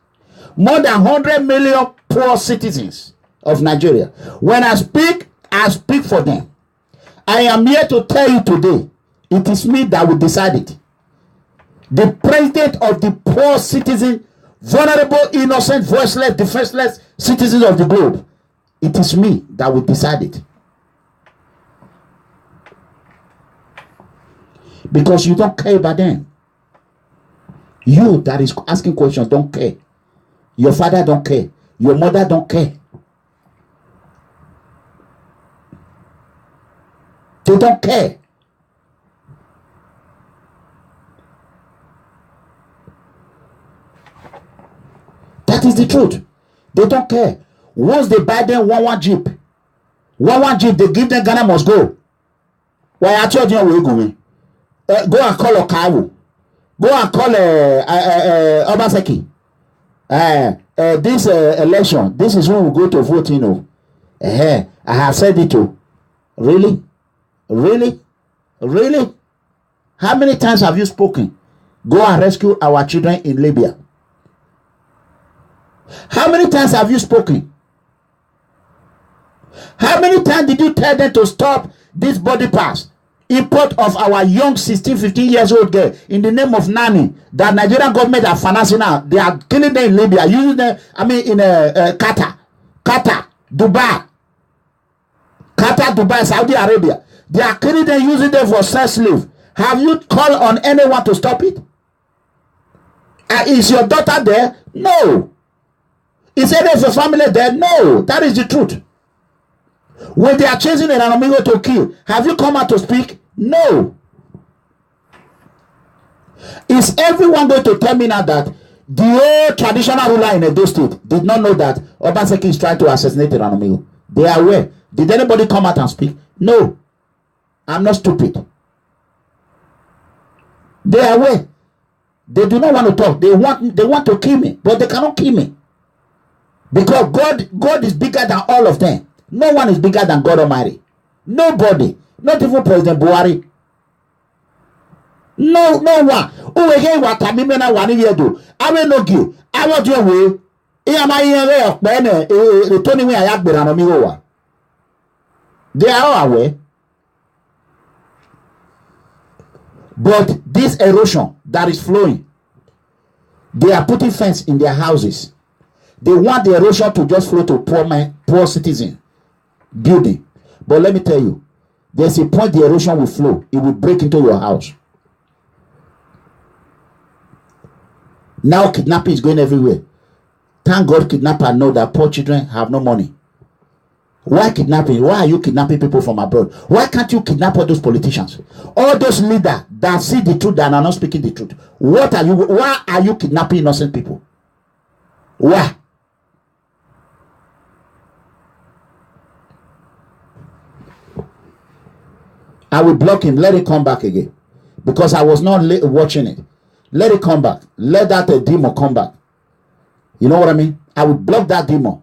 more than 100 million poor citizens of Nigeria. When I speak for them. I am here to tell you today, it is me that will decide it. The president of the poor citizen, vulnerable, innocent, voiceless, defenseless citizens of the globe. It is me that will decide it. Because you don't care about them. You that is asking questions don't care. Your father don't care. Your mother don't care. They don't care. That is the truth. They don't care. Once they buy them one jeep, they give them Ghana must go. Why I told you where you going? Go and call Okawu. Go and call Obaseki. This election, this is who will go to vote, you know. I have said it too. Really? Really? Really? How many times have you spoken? Go and rescue our children in Libya. How many times have you spoken? How many times did you tell them to stop this body pass? Import of our young 16, 15 years old girl in the name of nanny that Nigerian government are financing now. They are killing them in Libya, using them, in Qatar, Dubai, Saudi Arabia. They are killing them, using them for sex slave. Have you called on anyone to stop it? Is your daughter there? No. Is any of your family there? No. That is the truth. When they are chasing an enemy to kill, have you come out to speak? No. Is everyone going to tell me now that the old traditional ruler in Edo State did not know that Obaseki is trying to assassinate Ranamigo? They are aware. Did anybody come out and speak? No. I'm not stupid. They are aware. They do not want to talk. They want to kill me, but they cannot kill me. Because God is bigger than all of them. No one is bigger than God Almighty. Nobody. Not even President Buhari. No one. Who again what I mean now 1 year do. I will not give. I want your way. They are all aware. But this erosion that is flowing, they are putting fence in their houses. They want the erosion to just flow to poor citizen building. But let me tell you, there's a point the erosion will flow. It will break into your house. Now kidnapping is going everywhere. Thank God kidnapper know that poor children have no money. Why kidnapping? Why are you kidnapping people from abroad? Why can't you kidnap all those politicians? All those leaders that see the truth and are not speaking the truth. Why are you kidnapping innocent people? Why? I will block him. Let it come back again. Because I was not watching it. Let it come back. Let that demon come back. You know what I mean? I will block that demon.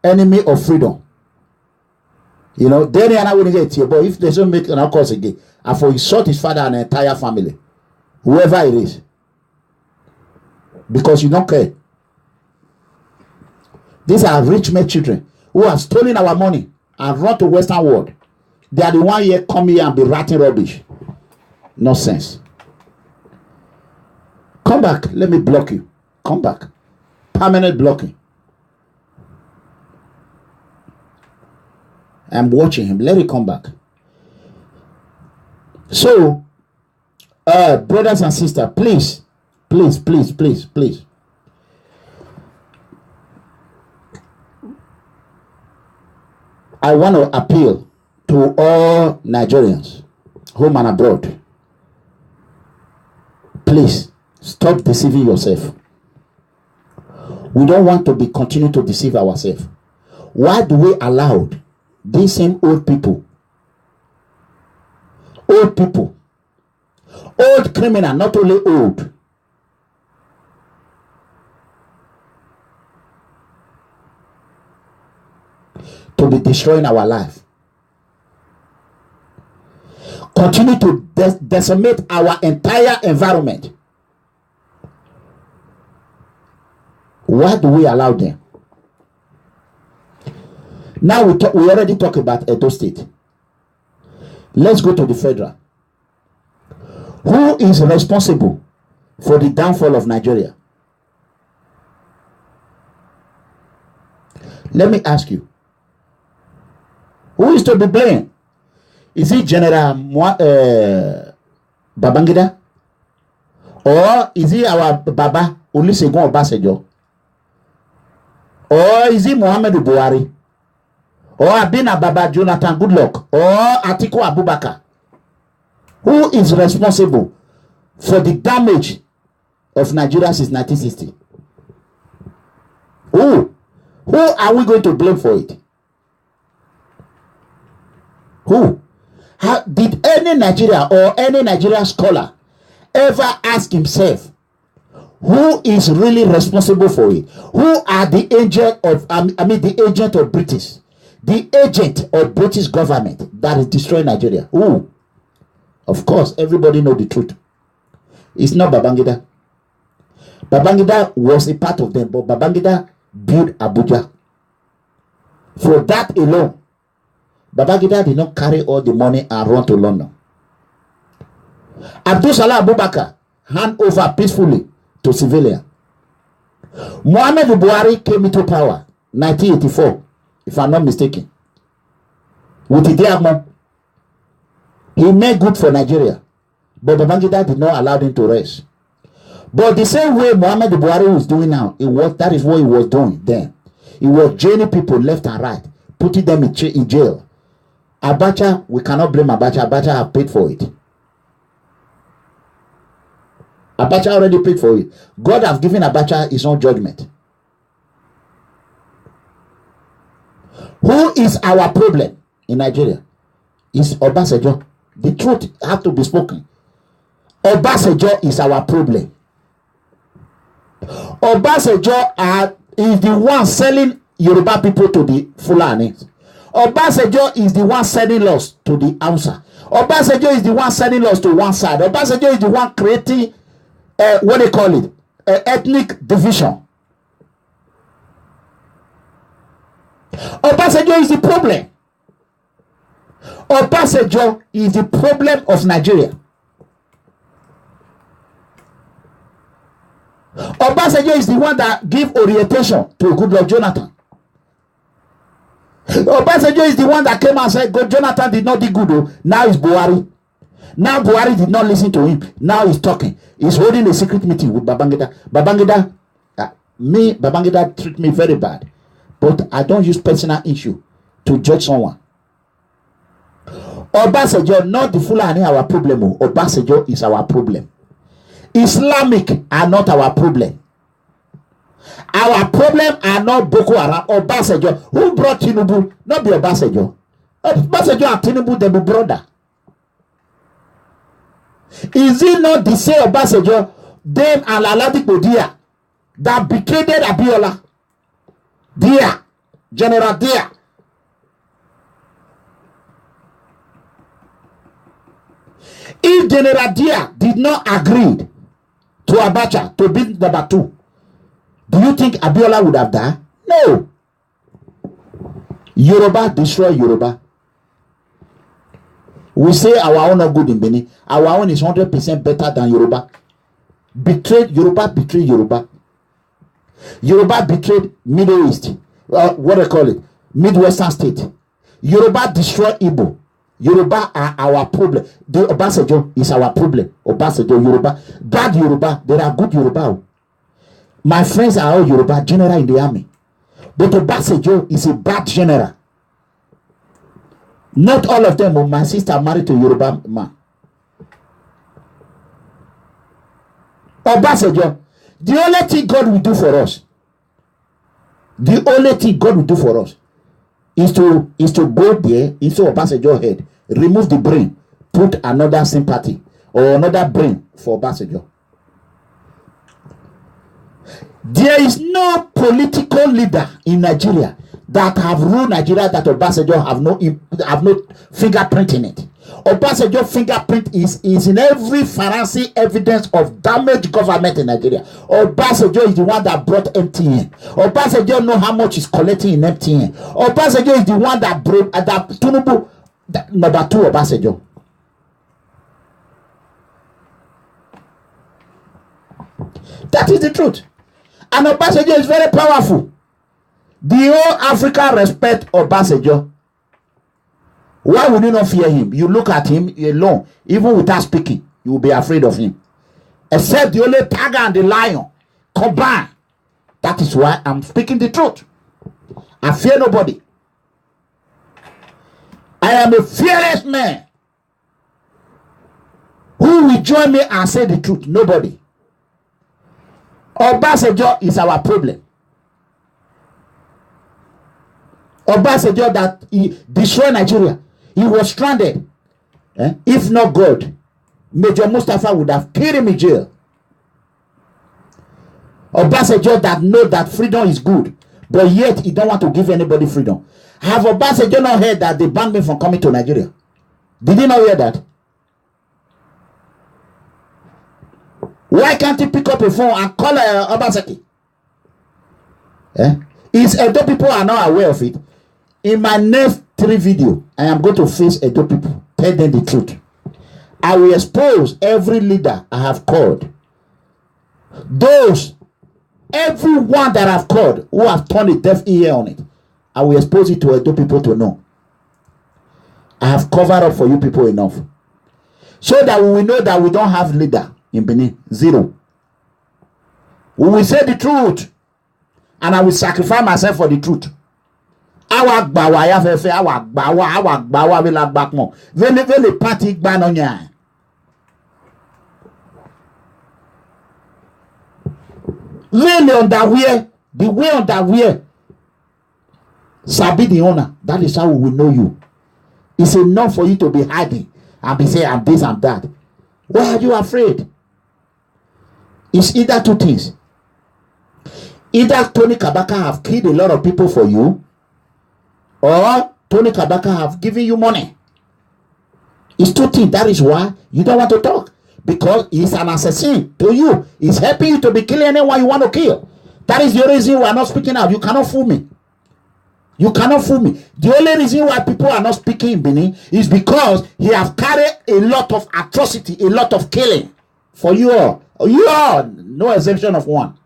Enemy of freedom. You know, then I will get here. But if they don't make an cause again, I for insult his father and the entire family. Whoever it is. Because you don't care. These are rich men children who have stolen our money and run to Western world. They are the one here come here and be writing rubbish. Nonsense. Come back. Let me block you. Come back. Permanent blocking. I'm watching him. Let it come back. So, brothers and sisters, please. I want to appeal to all Nigerians, home and abroad. Please, stop deceiving yourself. We don't want to continue to deceive ourselves. Why do we allow these same old people, old criminal, not only old, to be destroying our life? Continue to decimate our entire environment. Why do we allow them? Now we already talked about Edo State. Let's go to the federal. Who is responsible for the downfall of Nigeria? Let me ask you. Who is to be blamed? Is it General Babangida? Or is it our Baba Olusegun Obasanjo? Or is it Muhammadu Buhari? Or Abina Baba Jonathan Goodluck? Or Atiku Abubakar? Who is responsible for the damage of Nigeria since 1960? Who are we going to blame for it? Who? Did any Nigeria or any Nigerian scholar ever ask himself who is really responsible for it? Who are the agent of the agent of British, the agent of British government that is destroying Nigeria? Who? Of course, everybody know the truth. It's not Babangida. Babangida was a part of them, but Babangida built Abuja. For that alone, Babangida did not carry all the money and run to London. Abdul Salah Abubakar hand over peacefully to civilian. Muhammadu Buhari came into power 1984, if I'm not mistaken. With Idi. He made good for Nigeria, but Babangida did not allow him to rest. But the same way Muhammadu Buhari was doing now, that is what he was doing then. He was jailing people left and right, putting them in jail. Abacha, we cannot blame Abacha. Abacha have paid for it. Abacha already paid for it. God has given Abacha his own judgment. Who is our problem in Nigeria? Is Obasanjo. The truth has to be spoken. Obasanjo is our problem. Obasanjo is the one selling Yoruba people to the Fulani. Obasanjo is the one selling laws to the Hausa. Obasanjo is the one selling laws to one side. Obasanjo is the one creating what they call it, ethnic division. Obasanjo is the problem. Obasanjo is the problem of Nigeria. Obasanjo is the one that gave orientation to Goodluck Jonathan. Obasanjo is the one that came and said, "Good Jonathan did not do good. Oh. Now it's Buhari. Now Buhari did not listen to him. Now he's talking. He's holding a secret meeting with Babangida. Babangida treat me very bad. But I don't use personal issue to judge someone. Obasanjo, not the Fulani our problem. Obasanjo is our problem. Islamic are not our problem. Our problem are not Boko Haram. Obasanjo. Who brought Tinubu? Not be Obasanjo. Obasanjo and Tinubu, they be brother. Is it not the same Obasanjo, them and Ladipo Dia that betrayed Abiola? Dia, General Dia. If General Dia did not agree to Abacha to be number 2, do you think Abiola would have died? No. Yoruba destroy Yoruba. We say our own are good in Benin. Our own is 100% better than Yoruba. Yoruba betrayed Yoruba. Yoruba betrayed Middle East. What do they call it? Midwestern state. Yoruba destroy Igbo. Yoruba are our problem. The Obasanjo is our problem. Obasanjo, Yoruba. Bad Yoruba. There are good Yoruba. My friends are all Yoruba, general in the army. But Obasanjo is a bad general. Not all of them. My sister married to a Yoruba man. Obasanjo, the only thing God will do for us, is to go there into Obasanjo's head, remove the brain, put another sympathy or another brain for Obasanjo. There is no political leader in Nigeria that have ruled Nigeria that Obasanjo have no fingerprint in it. Obasanjo fingerprint is in every forensic evidence of damaged government in Nigeria. Obasanjo is the one that brought MTN. Obasanjo know how much is collecting in MTN. Obasanjo is the one that brought that Tinubu number 2 Obasanjo. That is the truth. And Obasanjo is very powerful. The whole Africa respect Obasanjo. Why would you not fear him? You look at him alone, even without speaking, you will be afraid of him. Except the only tiger and the lion combined. That is why I'm speaking the truth. I fear nobody. I am a fearless man. Who will join me and say the truth? Nobody. Obasanjo is our problem. Obasanjo that he destroyed Nigeria. He was stranded. If not God, Major Mustafa would have killed him in jail. Obasanjo that know that freedom is good, but yet he don't want to give anybody freedom. Have Obasanjo not heard that they banned me from coming to Nigeria? Did he not hear that? Why can't he pick up a phone and call Obaseki? Is Edo people are not aware of it? In my next 3 videos, I am going to face Edo people. Tell them the truth. I will expose every leader I have called. Everyone that I've called who have turned a deaf ear on it. I will expose it to Edo people to know. I have covered up for you people enough. So that we will know that we don't have leader in Benin. 0. We will say the truth. And I will sacrifice myself for the truth. Awa gbawa ya fefe, awa gbawa we la bakmo. Vele party gbanonya. Really underwear, the way underwear. Sabi the owner. That is how we will know you. It's enough for you to be hiding and be saying I'm this and that. Why are you afraid? It's either two things. Either Tony Kabaka have killed a lot of people for you, or Tony Kabaka have given you money. It's two things. That is why you don't want to talk. Because he's an assassin to you. He's helping you to be killing anyone you want to kill. That is the reason we are not speaking out. You cannot fool me. You cannot fool me. The only reason why people are not speaking in Benin is because he have carried a lot of atrocity, a lot of killing for you all. You all, no exception of one.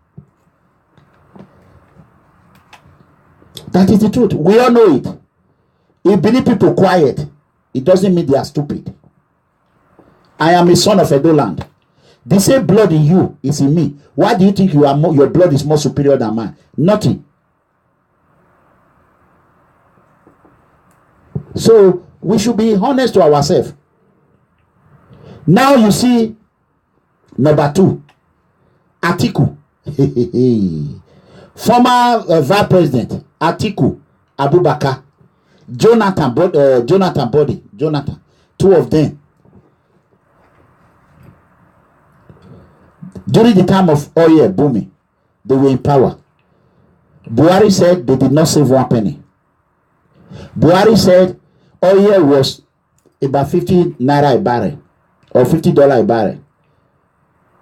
That is the truth. We all know it. If Benin people quiet, it doesn't mean they are stupid. I am a son of Edo land. The same blood in you is in me. Why do you think you are more, your blood is more superior than mine? Nothing. So we should be honest to ourselves. Now you see number 2, Atiku. Former Vice President Atiku Abubakar, Jonathan Body, two of them. During the time of oil booming, they were in power. Buhari said they did not save 1 penny. Buhari said oil was about 50 naira a barrel or $50 a barrel.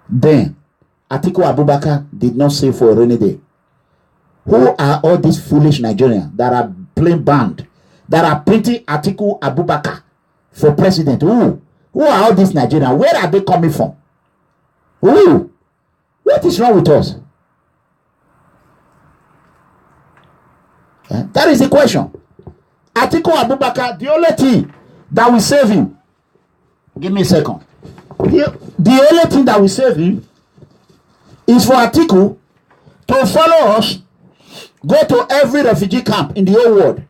Then Atiku Abubakar did not save for a rainy day. Who are all these foolish Nigerians that are playing band, that are printing Atiku Abubakar for president? Who are all these Nigerians? Where are they coming from? Who? What is wrong with us? That is the question. Atiku Abubakar, the only thing that will save him, give me a second. The only thing that will save him is for Atiku to follow us, go to every refugee camp in the whole world,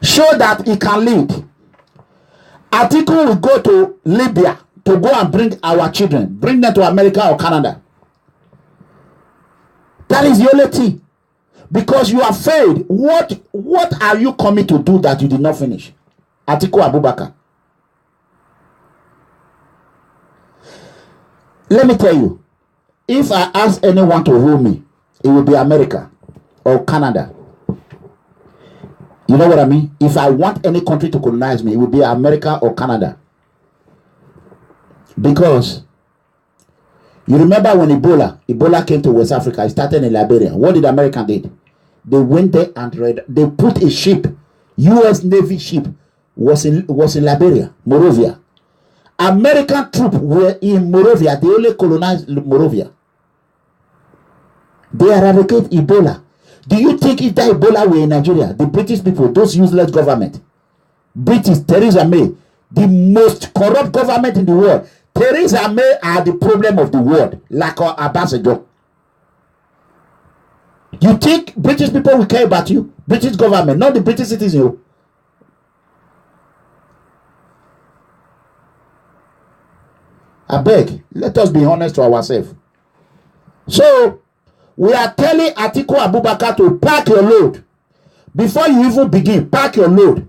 show that he can lead. Atiku will go to Libya to go and bring our children, bring them to America or Canada. That is the only thing. Because you are afraid. What are you coming to do that you did not finish? Atiku Abubakar. Let me tell you, if I ask anyone to rule me, it will be America or Canada. You know what I mean? If I want any country to colonize me, it will be America or Canada. Because you remember when Ebola came to West Africa, it started in Liberia. What did America did? They went there and they put a ship, U.S. Navy ship, was in Liberia, Monrovia. American troops were in Monrovia. They only colonized Monrovia. They eradicated Ebola. Do you think if that Ebola were in Nigeria, the British people, those useless government, British, Theresa May, the most corrupt government in the world, Theresa May are the problem of the world, like our ambassador. You think British people will care about you? British government, not the British citizen. I beg, let us be honest to ourselves. So, we are telling Atiku Abubakar to pack your load. Before you even begin, pack your load.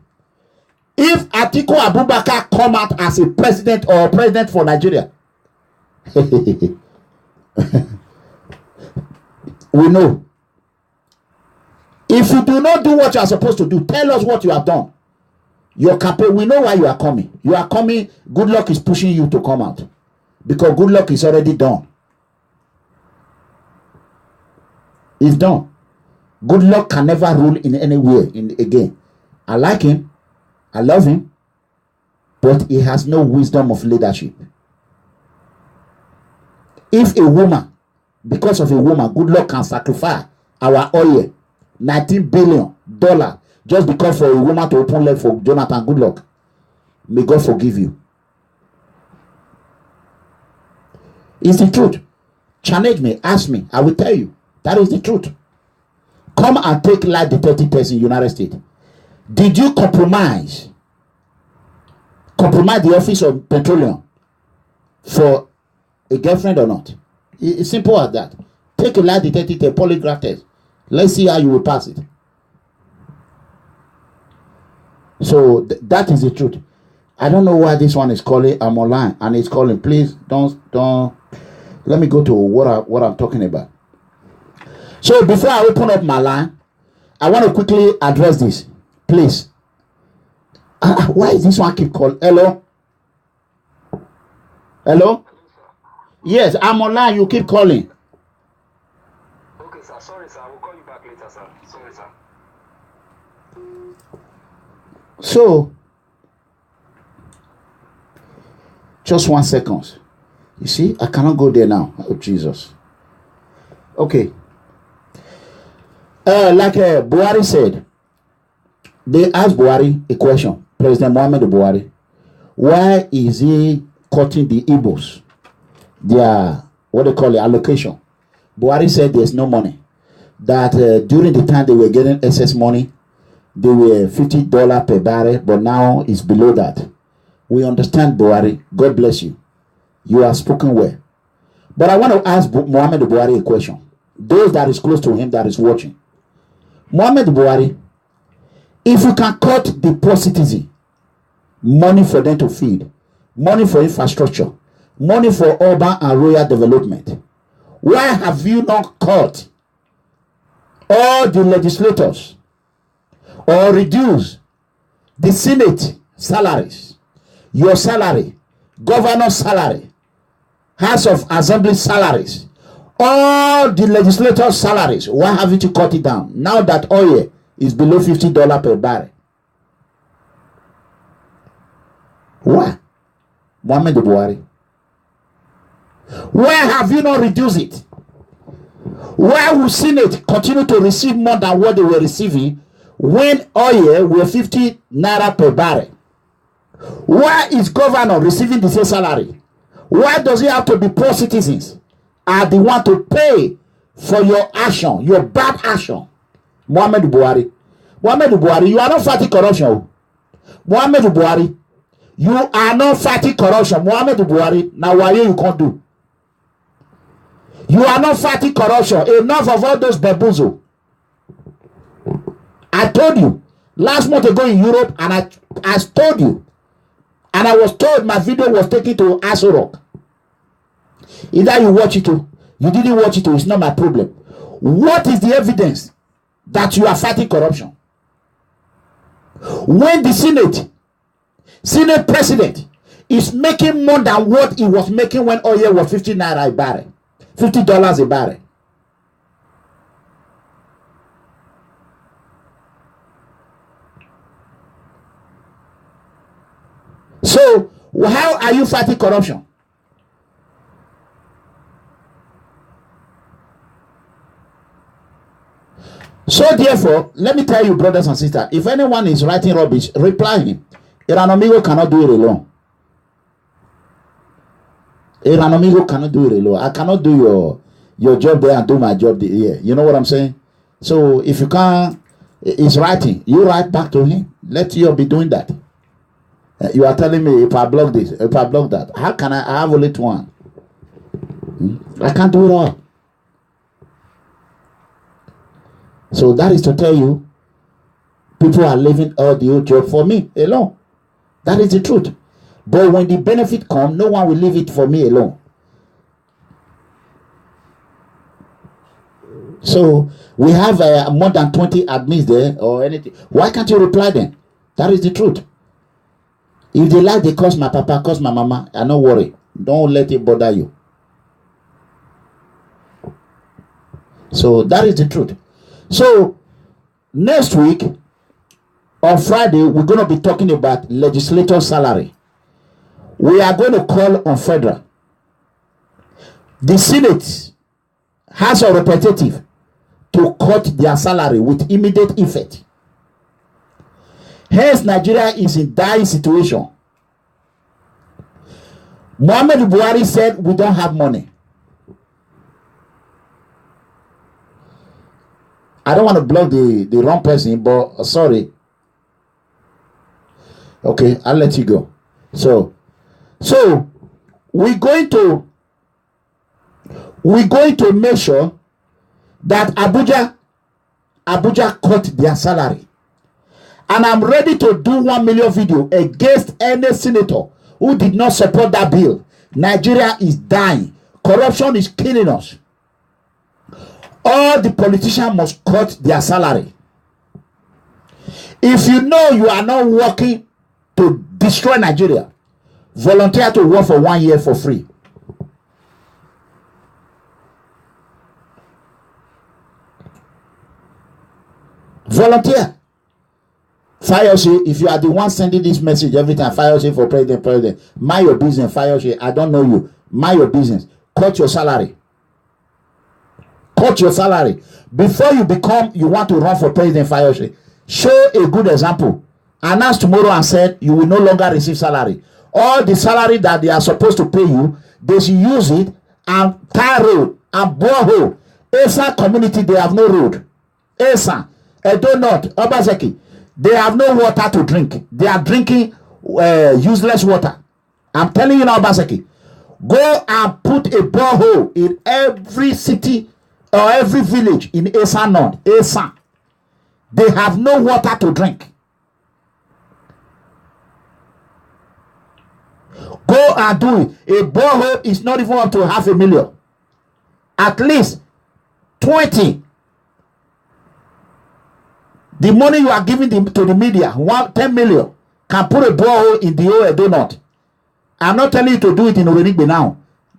If Atiku Abubakar come out as a president or a president for Nigeria, we know. If you do not do what you are supposed to do, tell us what you have done. Your campaign, we know why you are coming. You are coming, good luck is pushing you to come out. Because good luck is already done. It's done. Good luck can never rule in any way again. I like him. I love him. But he has no wisdom of leadership. If a woman, because of a woman, good luck can sacrifice our oil, $19 billion, just because for a woman to open leg for Jonathan Goodluck. May God forgive you. It's the truth. Challenge me, ask me, I will tell you. That is the truth. Come and take lie detecting test in the United States. Did you compromise the office of petroleum for a girlfriend or not? It's simple as that. Take a lie detecting test, polygraph test. Let's see how you will pass it. So that is the truth. I don't know why this one is calling. I'm online and it's calling. Please don't. Let me go to what I'm talking about. So before I open up my line, I want to quickly address this, please. Why is this one keep calling? Hello? Hello? Yes, I'm online. You keep calling. Okay, sir. Sorry, sir. I will call you back later, sir. Sorry, sir. So, just 1 second. You see, I cannot go there now. Oh, Jesus. Okay. Like Buhari said, they asked Buhari a question. President Muhammadu Buhari, why is he cutting the Igbos their, what they call it, allocation? Buhari said there's no money. That during the time they were getting excess money, they were $50 per barrel, but now it's below that. We understand, Buhari. God bless you. You have spoken well. But I want to ask Muhammadu Buhari a question. Those that is close to him that is watching. Muhammadu Buhari, if you can cut the poor citizen money for them to feed, money for infrastructure, money for urban and rural development, why have you not cut all the legislators or reduce the Senate salaries, your salary, governor's salary, House of Assembly salaries, all the legislators' salaries? Why haven't you cut it down now that oil is below $50 per barrel? Why? Muhammadu Buhari. Why have you not reduced it? Why will Senate continue to receive more than what they were receiving when oil were 50 naira per barrel? Why is governor receiving the same salary? Why does it have to be poor citizens are the one to pay for your action, your bad action? Muhammadu Buhari. Muhammadu Buhari, you are not fighting corruption. Muhammadu Buhari, you are not fighting corruption. Muhammadu Buhari, now why you can't do? You are not fighting corruption. Enough of all those baboozle. I told you last month ago in Europe, and I told you, and I was told my video was taken to Aso Rock. Either you watch it or you didn't watch it, it's not my problem. What is the evidence that you are fighting corruption? When the Senate president is making more than what he was making when oil was 50 naira a barrel, $50 a barrel. So how are you fighting corruption? So therefore, let me tell you, brothers and sisters, if anyone is writing rubbish, reply him. Iranomigo cannot do it alone. Iranomigo cannot do it alone. I cannot do your job there and do my job here. You know what I'm saying? So if you can't, he's writing, you write back to him. Let you be doing that. You are telling me if I block this, if I block that, how can I have only one? I can't do it all. So that is to tell you, people are leaving all the old job for me alone. That is the truth. But when the benefit comes, no one will leave it for me alone. So we have more than 20 admins there or anything. Why can't you reply them? That is the truth. If they like, they curse my papa, curse my mama, I don't worry. Don't let it bother you. So that is the truth. So next week on Friday, we're going to be talking about legislator salary. We are going to call on federal. The Senate has a representative to cut their salary with immediate effect. Hence, Nigeria is in dire situation. Muhammadu Buhari said we don't have money. I don't want to block the wrong person, but sorry. Okay, I'll let you go. So we're going to make sure that Abuja cut their salary. And I'm ready to do 1 million video against any senator who did not support that bill. Nigeria is dying. Corruption is killing us. All the politicians must cut their salary. If you know you are not working to destroy Nigeria, volunteer to work for 1 year for free. Volunteer. Fayose, if you are the one sending this message every time, Fayose for president, mind your business, Fayose, I don't know you. Mind your business. Cut your salary. Cut your salary. Before you want to run for president, Fayose, show a good example. Announce tomorrow and said you will no longer receive salary. All the salary that they are supposed to pay you, they should use it and tie road and borehole. Esa community, they have no road. Esa, Edo North, Obaseki, they have no water to drink. They are drinking useless water. I'm telling you now, Obaseki, go and put a borehole in every city or every village in Esa North. Esa, they have no water to drink. Go and do it. A borehole is not even up to 500,000. At least 20. The money you are giving to the media, 10 million, can put a borehole in the Edo North. I'm not telling you to do it in Orenigbe now.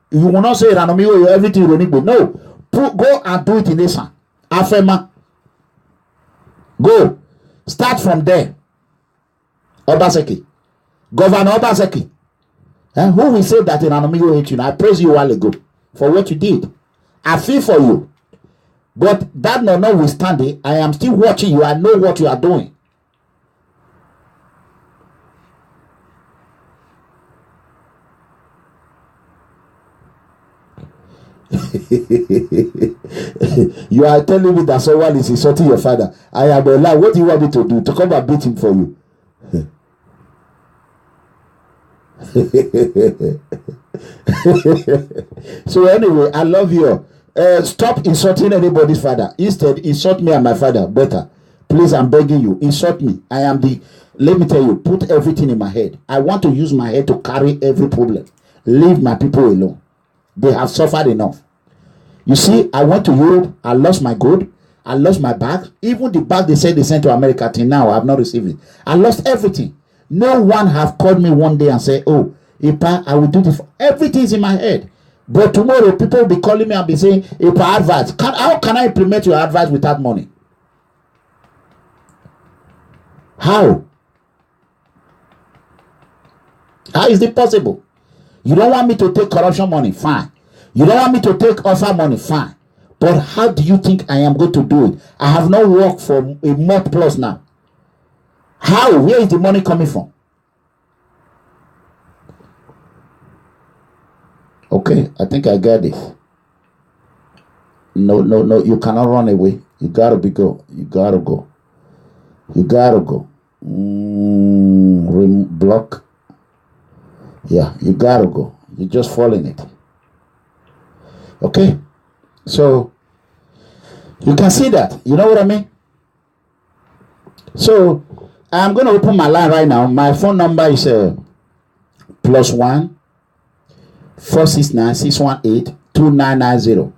You will not say Ranomigo, everything in Orenigbe. No. Go and do it in Esa. Afema. Go. Start from there. Obaseki. Governor Obaseki. Who will say that in Ranomigo hate you? I praise you a while ago for what you did. I feel for you. But that notwithstanding, I am still watching you. I know what you are doing. You are telling me that someone is insulting your father. I am alive. What do you want me to do? To come and beat him for you? So anyway, I love you. Stop insulting anybody's father. Instead, insult me and my father better. Please, I'm begging you. Insult me. I am the... Let me tell you, put everything in my head. I want to use my head to carry every problem. Leave my people alone. They have suffered enough. You see, I went to Europe. I lost my gold. I lost my bag. Even the bag they said they sent to America till now, I have not received it. I lost everything. No one have called me one day and said, oh, Ipa, I will do this. Everything is in my head. But tomorrow, people will be calling me and be saying, Ipa, advice. How can I implement your advice without money? How? How is it possible? You don't want me to take corruption money? Fine. You don't want me to take offer money? Fine. But how do you think I am going to do it? I have not worked for a month plus now. How? Where is the money coming from? Okay, I think I get this. No, you cannot run away. You gotta go. You gotta go. You gotta go. Block. Yeah, you gotta go. You just fall in it. Okay? So, you can see that. You know what I mean? So, I'm going to open my line right now. My phone number is +1 469 618 2990.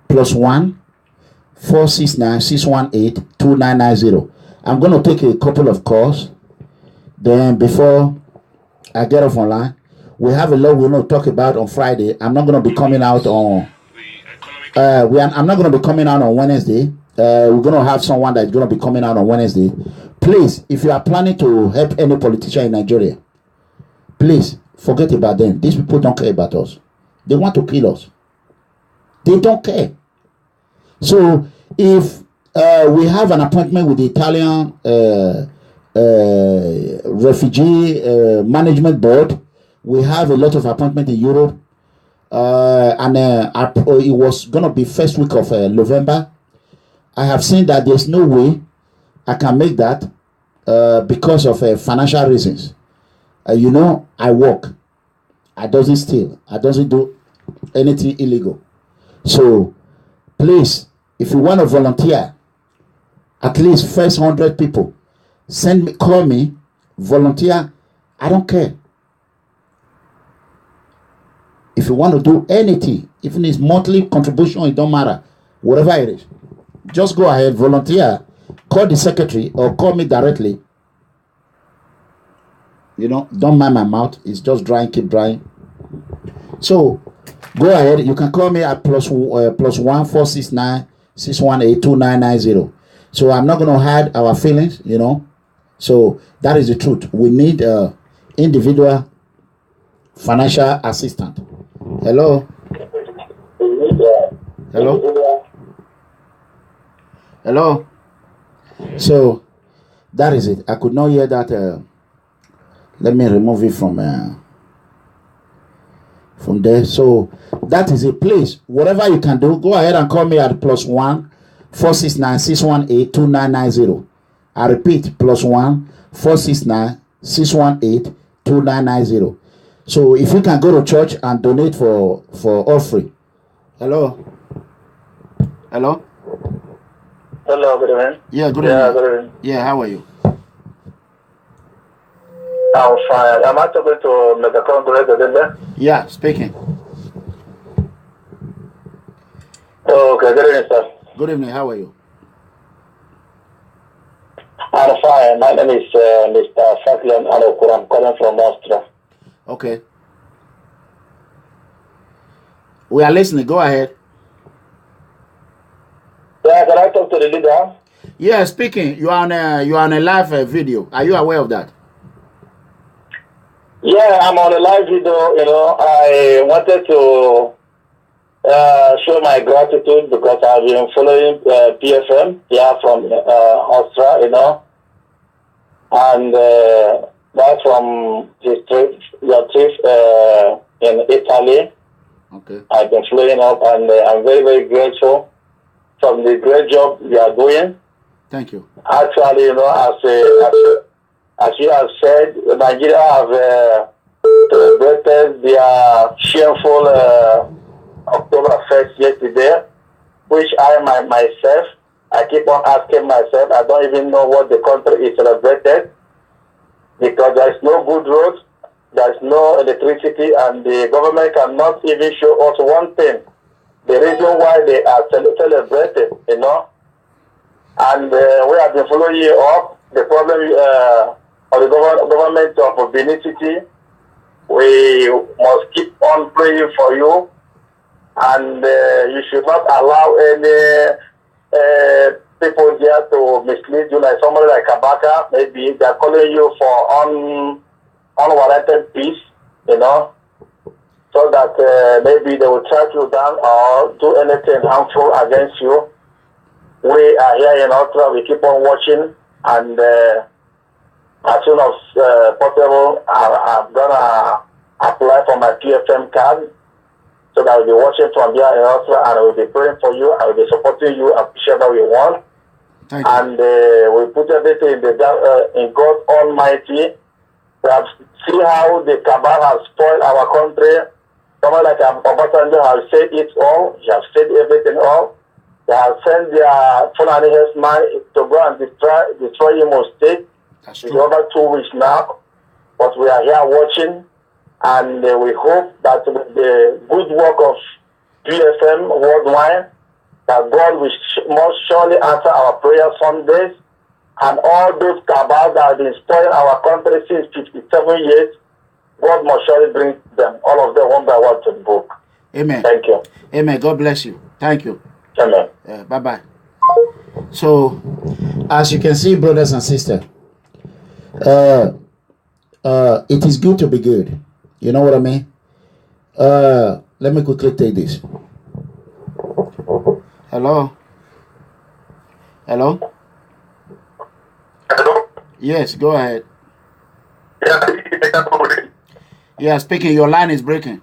+1 469 618 2990. I'm going to take a couple of calls. Then before I get off online, we have a lot we're going to talk about on Friday. I'm not going to be coming out on I'm not going to be coming out on Wednesday. We're going to have someone that's going to be coming out on Wednesday. Please, if you are planning to help any politician in Nigeria, please forget about them. These people don't care about us. They want to kill us. They don't care. So if we have an appointment with the Italian refugee management board, we have a lot of appointment in Europe, and it was going to be first week of November. I have seen that there's no way I can make that because of financial reasons. You know, I work. I doesn't steal. I doesn't do anything illegal. So, please, if you want to volunteer, at least first 100 people, send me, call me, volunteer. I don't care. If you want to do anything, even it's monthly contribution, it don't matter. Whatever it is, just go ahead, volunteer, call the secretary or call me directly. You know, don't mind my mouth. It's just drying, keep drying. So go ahead. You can call me at +1 469 618 2990. So I'm not going to hide our feelings, you know. So that is the truth. We need individual financial assistant. Hello. Hello. Hello. So that is it. I could not hear that. Let me remove it from there. So that is a place. Whatever you can do, go ahead and call me at +1 469 618 2990. I repeat, +1 469 618 2990. So if you can go to church and donate for offering. Hello. Hello. Hello, good evening. Yeah, good Yeah, evening. good evening. Yeah, how are you? I'm fine. Am I talking to Mr. Congress there? Yeah, speaking. Okay, good evening, sir. Good evening. How are you? I'm fine. My name is Mr. Franklin Anokur. I'm calling from Austria. Okay. We are listening. Go ahead. Yeah, can I talk to the leader? Yeah, speaking. You are on a live video. Are you aware of that? Yeah, I'm on a live video. You know, I wanted to show my gratitude because I've been following PFM from Austria, you know, and that's from your trip in Italy. Okay. I've been following up, and I'm very, very grateful from the great job you are doing. Thank you. Actually, you know, as you have said, Nigeria have celebrated their shameful October 1st yesterday, which myself, I keep on asking myself, I don't even know what the country is celebrated, because there is no good roads, there is no electricity, and the government cannot even show us one thing, the reason why they are celebrated, you know. And we have been following you up. The problem of the government of Benin City, we must keep on praying for you, and you should not allow any people there to mislead you, like somebody like Kabaka. Maybe they are calling you for unwarranted peace, you know, so that maybe they will track you down or do anything harmful against you. We are here in Ultra. We keep on watching, and as soon as possible, I'm gonna apply for my PFM card, so that I'll be watching from here in Ultra, and I will be praying for you. I will be supporting you and whichever we want. Thank you. And we put everything in God Almighty. We have seen how the cabal has spoiled our country. Someone like Obasanjo has said it all. He has said everything all. They have sent their Fulani herdsmen to go and destroy Imo State. That's It's true. over 2 weeks now. But we are here watching, and we hope that with the good work of PFM worldwide, that God will most surely answer our prayers Sundays, and all those cabals that have been spoiling our country since 57 years, God must surely bring them, all of them, one by one, to the book. Amen. Thank you. Amen. God bless you. Thank you. Amen. Bye-bye. So, as you can see, brothers and sisters, it is good to be good. You know what I mean? Let me quickly take this. Hello? Hello? Hello? Yes, go ahead. Yeah, Yeah, speaking. Your line is breaking.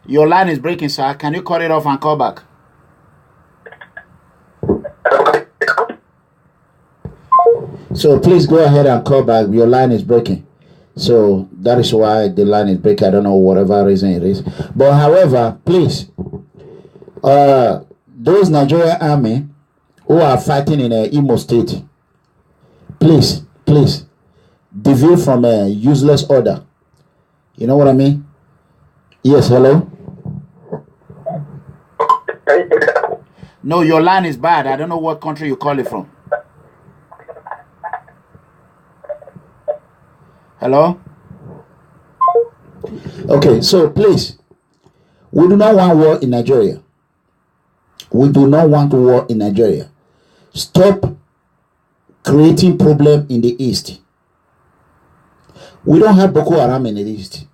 Your line is breaking, sir. Can you cut it off and call back? So please go ahead and call back. Your line is breaking. So that is why the line is breaking. I don't know whatever reason it is. But however, please, those Nigerian army who are fighting in Imo State, please, deviate from a useless order. You know what I mean? Yes, hello? No, your line is bad. I don't know what country you call it from. Hello? Okay, so please, we do not want war in Nigeria. We do not want war in Nigeria. Stop creating problem in the East. We don't have Boko Haram in the East.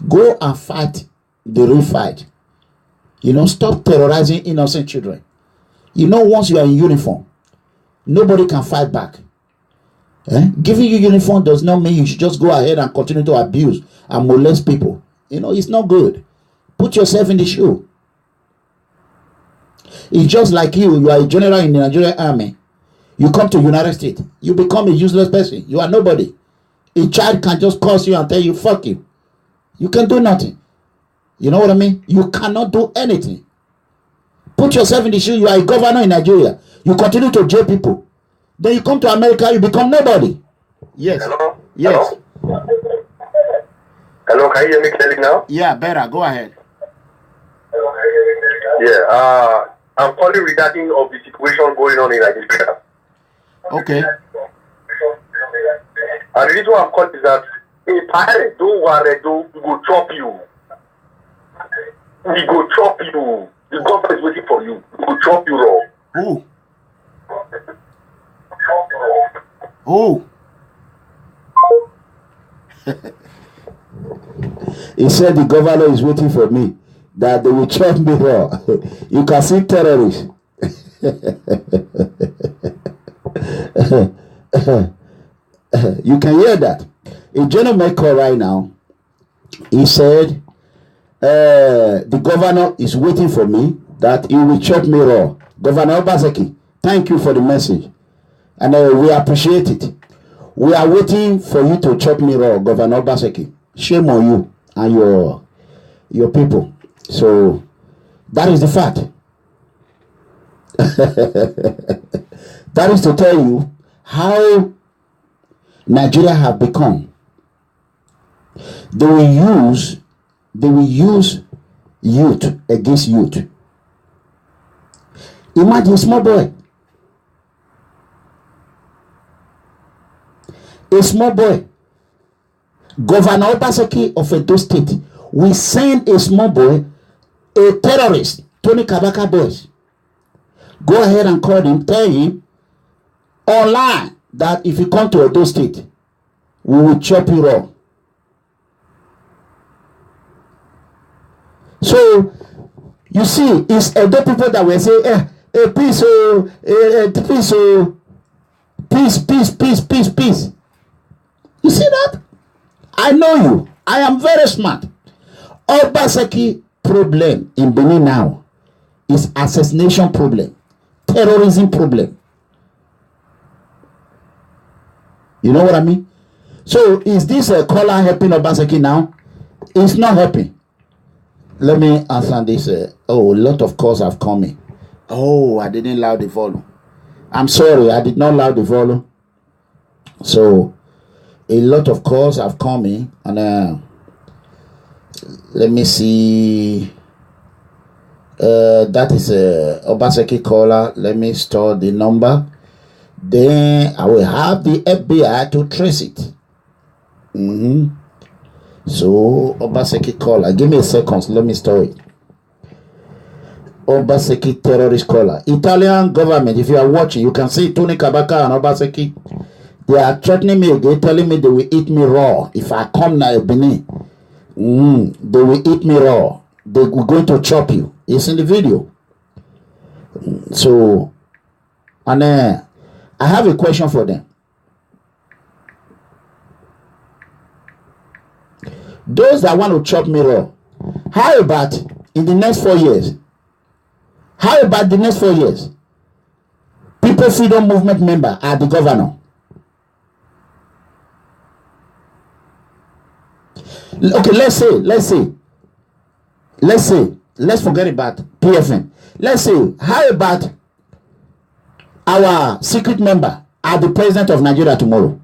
Go and fight the real fight. You know, stop terrorizing innocent children. You know, once you are in uniform, nobody can fight back. Giving you uniform does not mean you should just go ahead and continue to abuse and molest people. You know, it's not good. Put yourself in the shoe. It's just like you are a general in the Nigerian army. You come to United States, you become a useless person. You are nobody. A child can just curse you and tell you, fuck you. You can do nothing. You know what I mean? You cannot do anything. Put yourself in the shoe. You are a governor in Nigeria. You continue to jail people. Then you come to America, you become nobody. Yes. Hello? Yes. Hello? Hello, can you hear me clearly now? Yeah, better. Go ahead. Yeah, I'm calling regarding of the situation going on in Nigeria. Okay. And the reason why I'm calling is that if I don't worry, we go chop you. We go chop you. The government is waiting for you. We go chop you raw. Who? Who? He said the governor is waiting for me, that they will chop me raw. You can see terrorists. You can hear that. A gentleman call right now. He said the governor is waiting for me, that he will chop me raw. Governor Obaseki, thank you for the message, and we appreciate it. We are waiting for you to chop me raw, Governor Obaseki. Shame on you and your people. So that is the fact. That is to tell you how Nigeria have become. They will use youth against youth. Imagine small boy. A small boy. Governor Obaseki of Edo State, we send a small boy, a terrorist, Tony Kabaka boys. Go ahead and call him, tell him online that if you come to Edo State, we will chop you raw. So, you see, it's Edo people that will say, peace, peace. You see that? I know you. I am very smart. Obaseki problem in Benin now is assassination problem, terrorism problem. You know what I mean? So is this a caller helping Obaseki now? It's not helping. Let me answer this. A lot of calls have come in. Oh, I didn't loud the volume. I'm sorry, I did not loud the volume. So a lot of calls have come in, and let me see. That is a Obaseki caller. Let me store the number. Then I will have the FBI to trace it. So Obaseki caller. Give me a second. Let me store it. Obaseki terrorist caller. Italian government. If you are watching, you can see Tony Kabaka and Obaseki. They are threatening me. They're telling me they will eat me raw if I come now Benin. They will eat me raw. They will going to chop you. It's in the video. So, and I have a question for them. Those that want to chop me raw, how about in the next 4 years? How about the next 4 years? People Freedom Movement member are the governor. Okay, let's forget about PFM. Let's say, how about our secret member are the president of Nigeria tomorrow.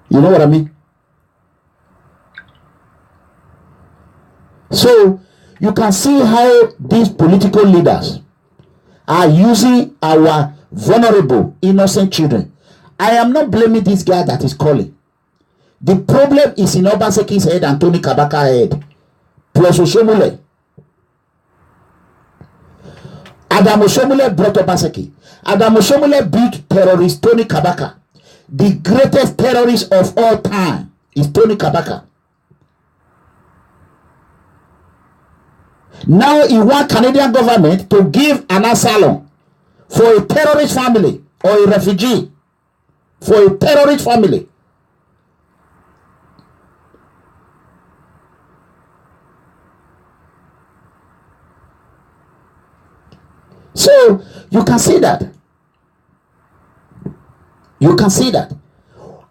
You know what I mean? So you can see how these political leaders are using our vulnerable, innocent children. I am not blaming this guy that is calling. The problem is in Obaseki's head and Tony Kabaka's head, plus Osomole. Adam Osomole brought Obaseki. Adam Osomole beat terrorist Tony Kabaka. The greatest terrorist of all time is Tony Kabaka. Now he wants Canadian government to give an asylum for a terrorist family or a refugee for a terrorist family. So you can see that. You can see that.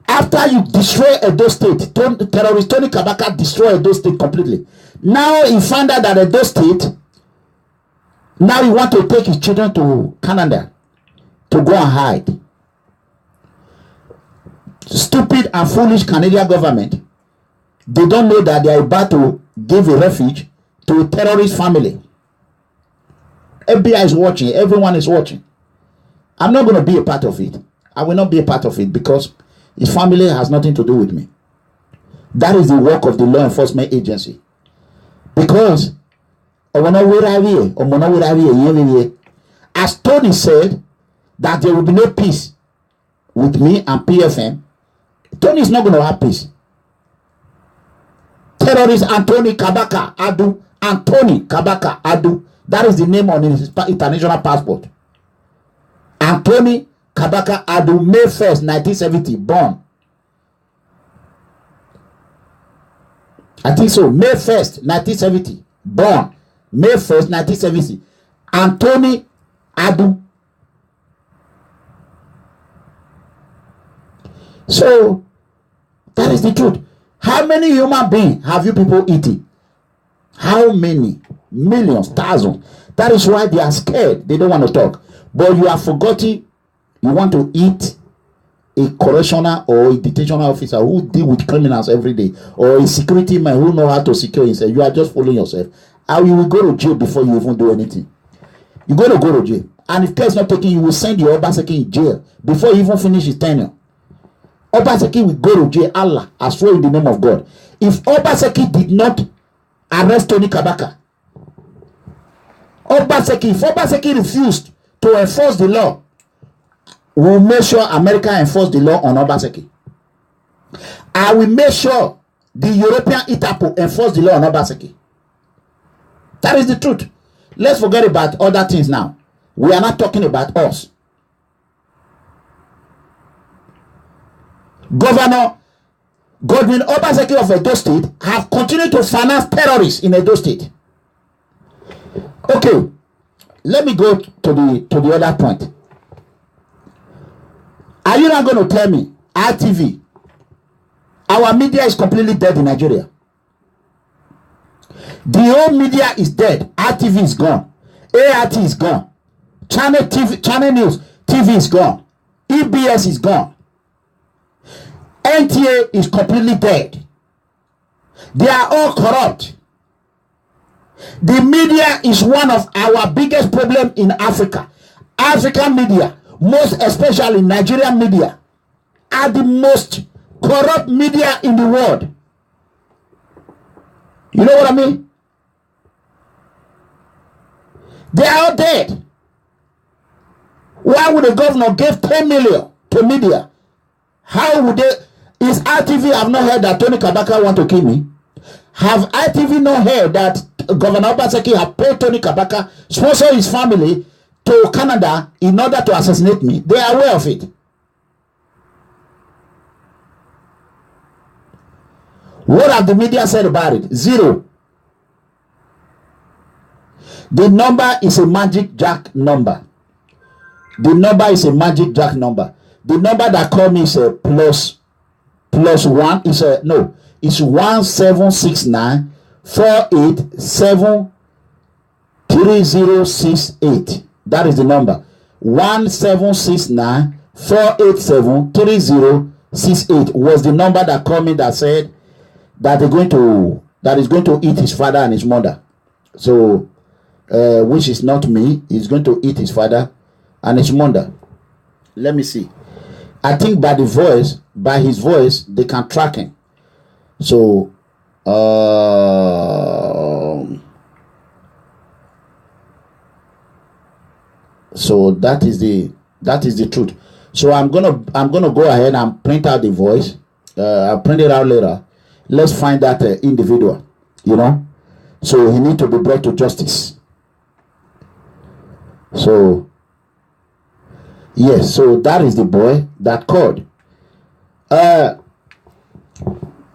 After you destroy Edo State, terrorist Tony Kabaka destroyed Edo State completely. Now he found out that Edo State, now he want to take his children to Canada to go and hide. Stupid and foolish Canadian government, they don't know that they are about to give a refuge to a terrorist family. FBI is watching, everyone is watching. I'm not going to be a part of it. I will not be a part of it because his family has nothing to do with me. That is the work of the law enforcement agency. Because as Tony said that there will be no peace with me and PFM, Tony is not going to have peace. Terrorist Anthony Kabaka Adu, Anthony Kabaka Adu, that is the name on his international passport. Anthony Kabaka Adu, May 1st, 1970, born. I think so, May 1st, 1970, born. May 1st, 1970. Anthony Adu. So, that is the truth. How many human beings have you people eaten? How many? Millions, thousands. That is why they are scared. They don't want to talk. But you are forgetting you want to eat a correctional or a detention officer who deal with criminals every day, or a security man who know how to secure himself. You are just fooling yourself. And you will go to jail before you even do anything. You go to jail. And if care is not taken, you will send your Obaseki in jail before you even finish his tenure. Obaseki will go to jail. Allah, I swear in the name of God. If Obaseki did not arrest Tony Kabaka, if Obaseki refused to enforce the law, we will make sure America enforce the law on Obaseki. I will make sure the European Interpol enforce the law on Obaseki. That is the truth. Let's forget about other things now. We are not talking about us. Governor Godwin Obaseki of Edo State have continued to finance terrorists in Edo State. Okay, let me go to the other point. Are you not going to tell me RTV, our media is completely dead in Nigeria? The whole media is dead. RTV is gone. ART is gone. Channel News TV is gone. EBS is gone. NTA is completely dead. They are all corrupt. The media is one of our biggest problems in Africa. African media, most especially Nigerian media, are the most corrupt media in the world. You know what I mean? They are all dead. Why would the governor give 10 million to media? How would they? Is RTV have not heard that Tony Kabaka want to kill me? Have RTV not heard that Governor Obaseki have paid Tony Kabaka, sponsor his family to Canada in order to assassinate me? They are aware of it. What have the media said about it? Zero. The number is a magic jack number. The number is a magic jack number. The number that called me is a plus one. Is a no. It's 1769 487 3068. That is the number. 1769 487 3068 was the number that called me that said that is going to eat his father and his mother. So which is not me. He's going to eat his father and his mother. Let me see. I think by his voice, they can track him. So so that is the truth. So I'm gonna go ahead and print out the voice. I'll print it out later. Let's find that individual, you know. So he need to be brought to justice. So yes, so that is the boy that called.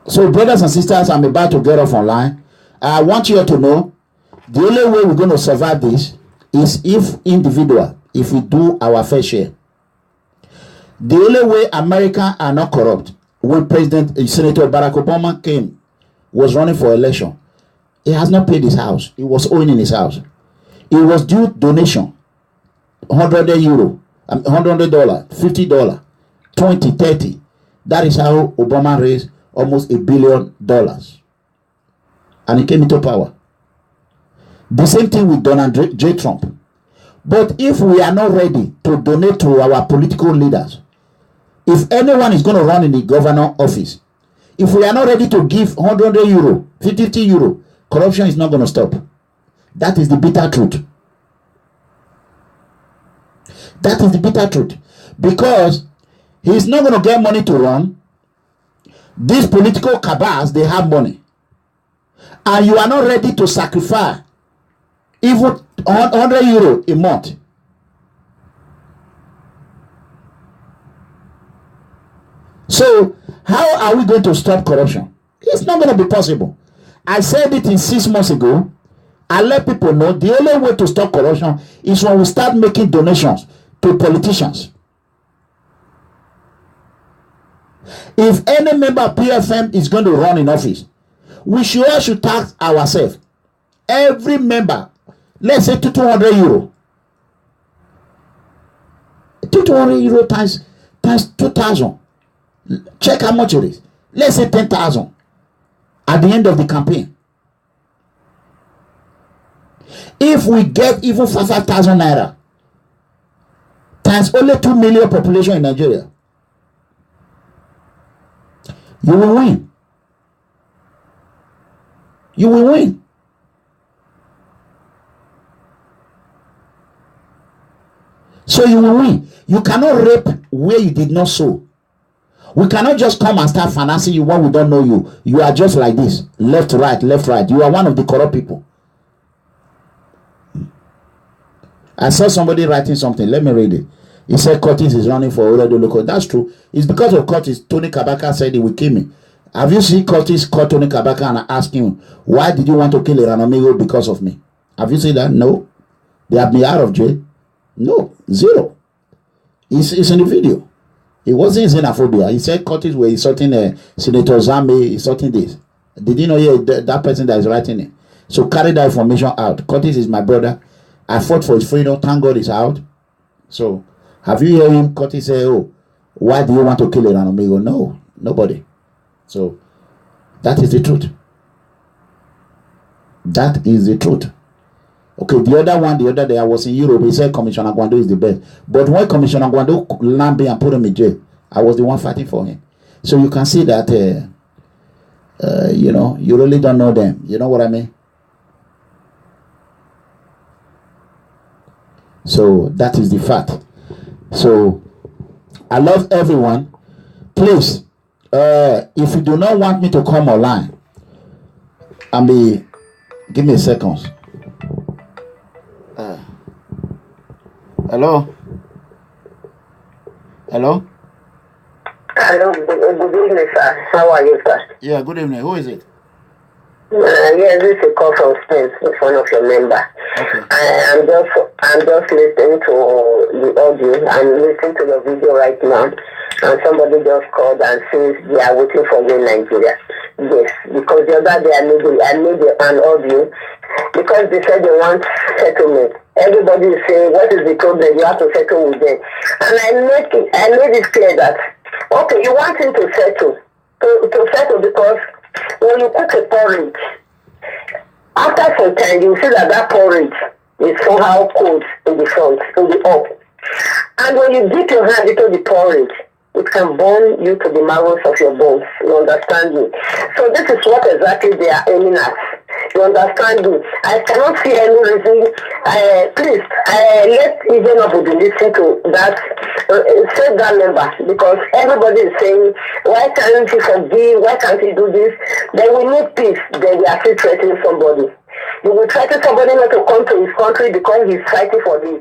So brothers and sisters, I'm about to get off online. I want you all to know the only way we're going to survive this is if we do our fair share. The only way America are not corrupt. When Senator Barack Obama was running for election, he has not paid his house. He was owning his house. It was due donation, €100, $100, $50, 20, 30. That is how Obama raised almost $1 billion. And he came into power. The same thing with Donald J. Trump. But if we are not ready to donate to our political leaders, if anyone is going to run in the governor office, if we are not ready to give €100, €50, corruption is not going to stop. That is the bitter truth. That is the bitter truth. Because he's not going to get money to run. These political cabals, they have money. And you are not ready to sacrifice even €100 a month. So how are we going to stop corruption? It's not going to be possible. I said it in 6 months ago. I let people know the only way to stop corruption is when we start making donations to politicians. If any member of PFM is going to run in office, we should tax ourselves. Every member, let's say €200. €200 times 2,000. Check how much it is. Let's say 10,000 at the end of the campaign. If we get even 5,000 naira times only 2 million population in Nigeria, you will win. You will win. So you will win. You cannot rape where you did not sow. We cannot just come and start financing you when we don't know you. You are just like this. Left, right, left, right. You are one of the corrupt people. I saw somebody writing something. Let me read it. He said Curtis is running for Oredo Local. That's true. It's because of Curtis. Tony Kabaka said he will kill me. Have you seen Curtis call Tony Kabaka and ask him, why did you want to kill Iranomigo because of me? Have you seen that? No. They have me out of jail. No. Zero. It's in the video. It wasn't xenophobia. He said Curtis were insulting Senator Zame, insulting this. Did you know that person that is writing it? So carry that information out. Curtis is my brother. I fought for his freedom. Thank God he's out. So have you heard him, Curtis, say, oh, why do you want to kill Iranomigo? No, nobody. So that is the truth. That is the truth. Okay, the other day I was in Europe. He said Commissioner Gwando is the best. But when Commissioner Gwando landed me and put him in jail, I was the one fighting for him. So you can see that, you know, you really don't know them. You know what I mean? So that is the fact. So I love everyone. Please, if you do not want me to come online, give me a second. Hello? Hello, good evening, sir. How are you, sir? Yeah, good evening. Who is it? Yes, this is a call from Spain, one of your members. Okay. I'm just listening to the audio. I'm listening to your video right now. and somebody just called and says they are waiting for you in Nigeria. Yes, because the other day I made an audio because they said they want settlement. Everybody is saying, what is the problem? You have to settle with them. And I made it clear that, okay, you want him to settle. To settle because when you cook a porridge, after some time you see that porridge is somehow cold in the front, in the up. And when you dip your hand into the porridge, it can burn you to the marrows of your bones. You understand me? So this is what exactly they are aiming at. You understand me? I cannot see any reason. Please, let even nobody listen to that. Save that number because everybody is saying, why can't you forgive? Why can't you do this? Then we need peace. Then we are still threatening somebody. You will threaten somebody not to come to his country because he's fighting for the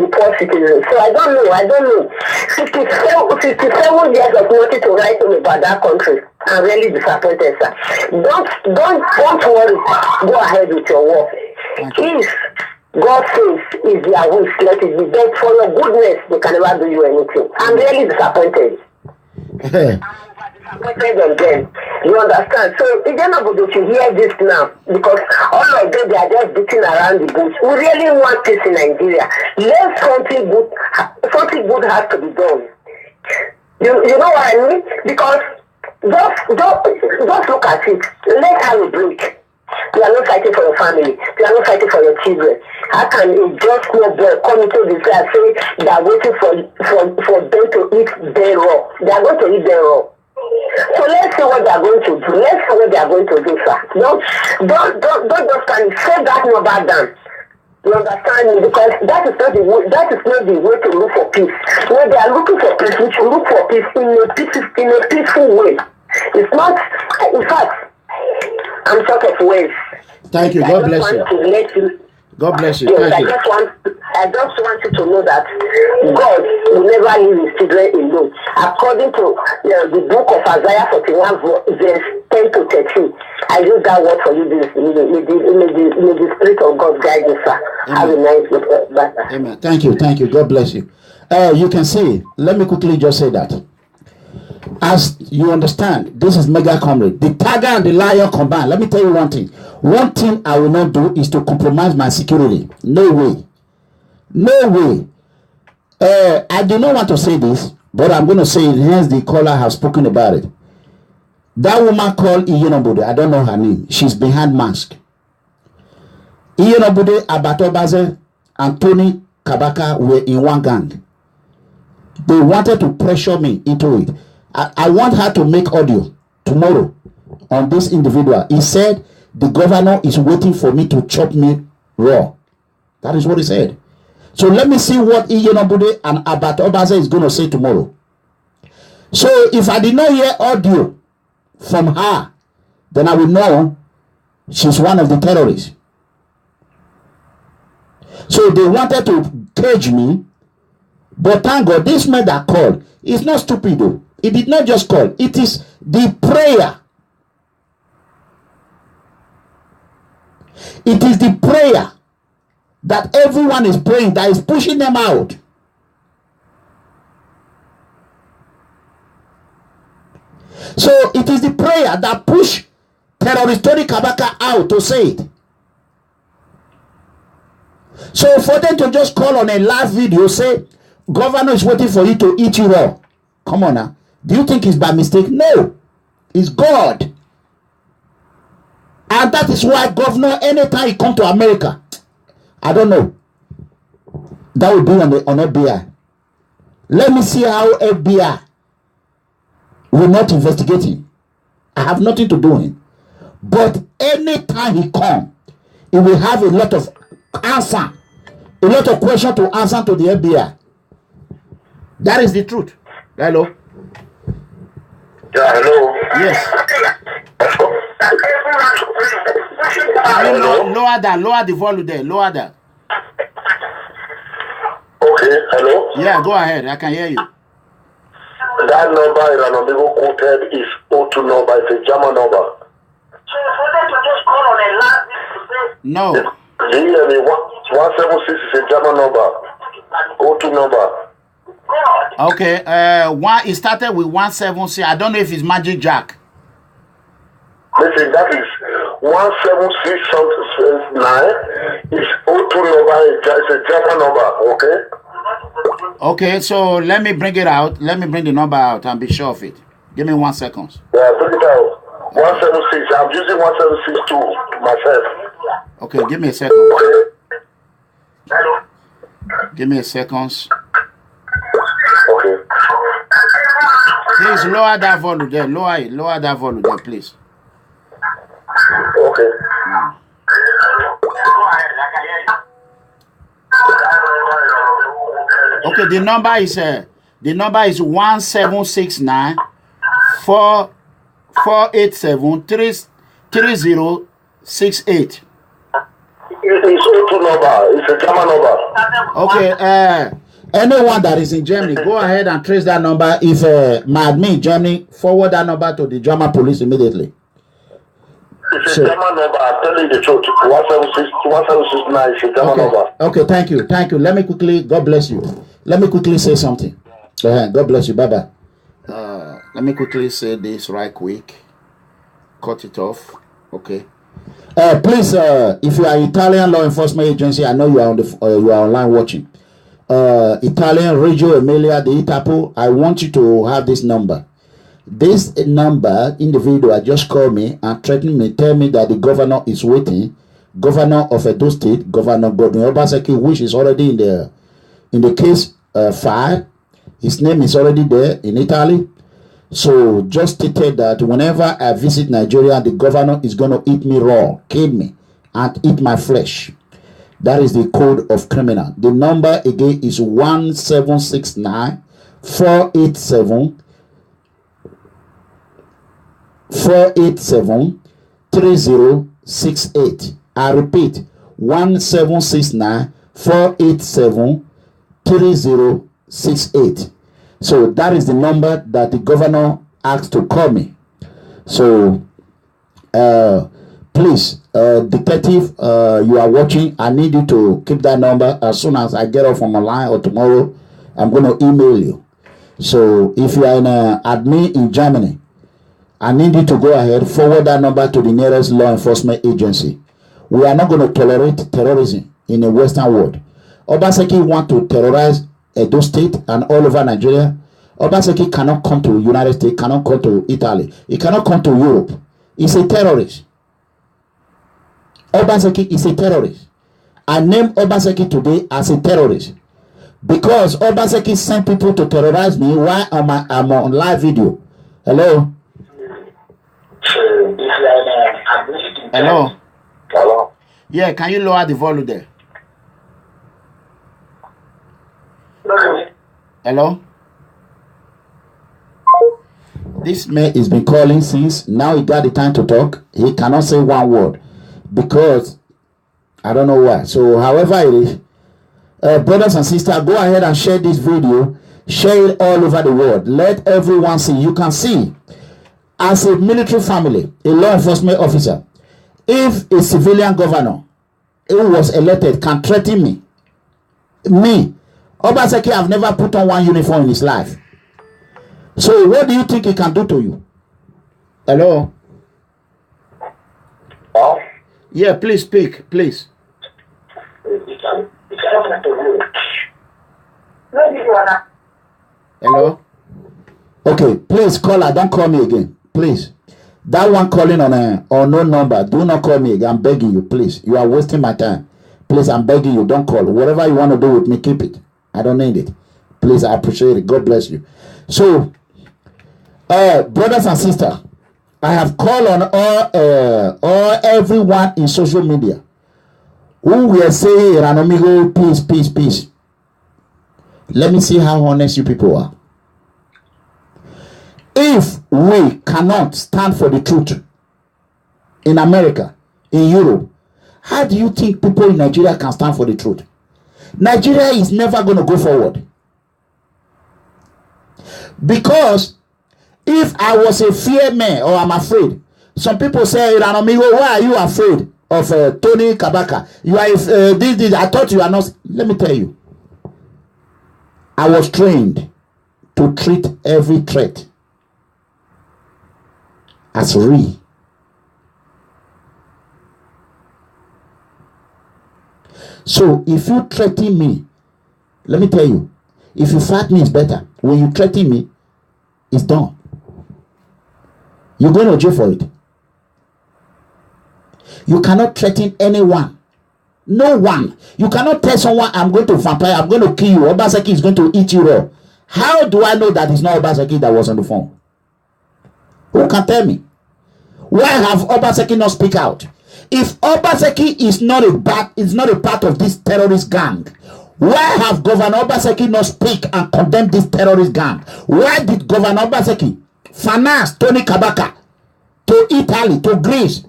poor citizens. So I don't know. 57 years of nothing to write home about that country. I'm really disappointed, sir. Don't worry. Go ahead with your work. If God says is their wish, let it be. But for your goodness, they can never do you anything. I'm really disappointed. On them. You understand? So if they're not going to hear this now, because all of them they are just beating around the bush. We really want this in Nigeria. Let something good has to be done. You know what I mean? Because just look at it. Let's have a break. You are not fighting for your family. You are not fighting for your children. How can a just no boy come into this and say they are waiting for them to eat them raw? They are going to eat them raw. So let's see what they are going to do. Let's see what they are going to do, sir. Don't just stand. Set that number down. You understand me? Because that is not the way. That is not the way to look for peace. When they are looking for peace, we should look for peace in a peaceful way. It's not. In fact, I'm short of words. Thank you. God bless you. God bless you. Yes, Thank you. I just want you to know that God will never leave his children alone. According to the book of Isaiah 41, verse 10 to 13, I use that word for you. May the Spirit of God guide you, sir. Have a nice day. Amen. Thank you. God bless you. You can see, let me quickly just say that. As you understand, this is Mega Comrade. The tiger and the lion combined. Let me tell you one thing. One thing I will not do is to compromise my security. No way. I do not want to say this, but I'm going to say it. Hence, the caller has spoken about it. That woman called Iyenobude, I don't know her name. She's behind mask. Iyenobude, Abatobaze, and Tony Kabaka were in one gang. They wanted to pressure me into it. I want her to make audio tomorrow on this individual. He said the governor is waiting for me to chop me raw. That is what he said. So let me see what Iyenobude and Abatobaze is going to say tomorrow. So if I did not hear audio from her, then I will know she's one of the terrorists. So they wanted to cage me, but thank God this man that called is not stupid though. He did not just call. It is the prayer. It is the prayer that everyone is praying that is pushing them out. So it is the prayer that push terrorist Tony Kabaka out to say it. So for them to just call on a live video, say, governor is waiting for you to eat you raw. Come on now. Do you think it's by mistake? No. It's God. And that is why governor, anytime he come to America, I don't know, that will be on FBI. Let me see how FBI will not investigate him. I have nothing to do with him. But anytime he come, he will have a lot of answer, a lot of question to answer to the FBI. That is the truth. Hello? Yeah, hello. Yes. Lower the volume there. Lower that. Okay, hello. Yeah, go ahead. I can hear you. That number Iranomigo quoted is O2 number. It's a German number. So for them to just call on a last No. The 176 is a German number. O2 number. Okay, it started with 176. I don't know if it's Magic Jack. Listen, that is 17669. It's O2 number. It's a German number. Okay. Okay, so let me bring it out. Let me bring the number out and be sure of it. Give me 1 second. Yeah, bring it out. 176. I'm using 1762 myself. Okay, give me a second. Okay. Hello. Give me a second. Okay. Please lower that volume there. Lower that volume there, please. Okay. Okay, the number is 1769 487 3068. It's O2 number. It's a German number. Okay, anyone that is in Germany, go ahead and trace that number. If my admin in Germany, forward that number to the German police immediately. It's a German number. I'm telling you the truth. 1769 is a German number. Okay, thank you. Let me quickly, God bless you. Let me quickly say something. God bless you. Bye-bye. Let me quickly say this right quick. Cut it off. Okay. Please, if you are Italian law enforcement agency, I know you are you are online watching. Italian Reggio Emilia di Itapo, I want you to have this number. This number individual just called me and threatened me, tell me that the governor is waiting. Governor of Edo State, Governor Godwin Obaseki, which is already in the case file. His name is already there in Italy. So just stated that whenever I visit Nigeria, the governor is going to eat me raw, kill me, and eat my flesh. That is the code of criminal. The number again is 1769 487 3068. I repeat, 1769 487 3068. So that is the number that the governor asked to call me. So please, detective, you are watching. I need you to keep that number. As soon as I get off on the line or tomorrow, I'm going to email you. So if you are an admin in Germany, I need you to go ahead, forward that number to the nearest law enforcement agency. We are not going to tolerate terrorism in the Western world. Obaseki want to terrorize Edo State and all over Nigeria. Obaseki cannot come to the United States, cannot come to Italy. He cannot come to Europe. He's a terrorist. Obaseki is a terrorist. I name Obaseki today as a terrorist because Obaseki sent people to terrorize me while I'm on live video. Hello? Hello? Hello? Yeah, can you lower the volume there? Hello? This man has been calling since. Now he got the time to talk. He cannot say one word because I don't know why. So however it is, brothers and sisters, go ahead and share this video. Share it all over the world. Let everyone see. You can see, as a military family, a law enforcement officer, if a civilian governor who was elected can threaten me, Obaseki have never put on one uniform in his life. So what do you think he can do to you? Hello? Oh? Yeah, please speak, please. Hello? Okay, please call her. Don't call me again, please. That one calling on a unknown number, do not call me again. I'm begging you, please. You are wasting my time. Please, I'm begging you, don't call. Whatever you want to do with me, keep it. I don't need it. Please, I appreciate it. God bless you. So, brothers and sisters, I have called on all everyone in social media who will say, Ranomigo, peace, peace, peace. Let me see how honest you people are. If we cannot stand for the truth in America, in Europe, how do you think people in Nigeria can stand for the truth? Nigeria is never going to go forward. Because if I was a fear man or I'm afraid, some people say, Ranomigo, why are you afraid of Tony Kabaka? You are this. I thought you are not. Let me tell you. I was trained to treat every threat as real. So if you threaten me, let me tell you, if you fight me, it's better. When you threaten me, it's done. You're going to jail for it. You cannot threaten anyone. No one. You cannot tell someone, I'm going to vampire, I'm going to kill you. Obaseki is going to eat you raw. How do I know that it's not Obaseki that was on the phone? Who can tell me? Why have Obaseki not speak out? If Obaseki is not a part of this terrorist gang, why have Governor Obaseki not speak and condemn this terrorist gang? Why did Governor Obaseki finance Tony Kabaka to Italy, to Greece?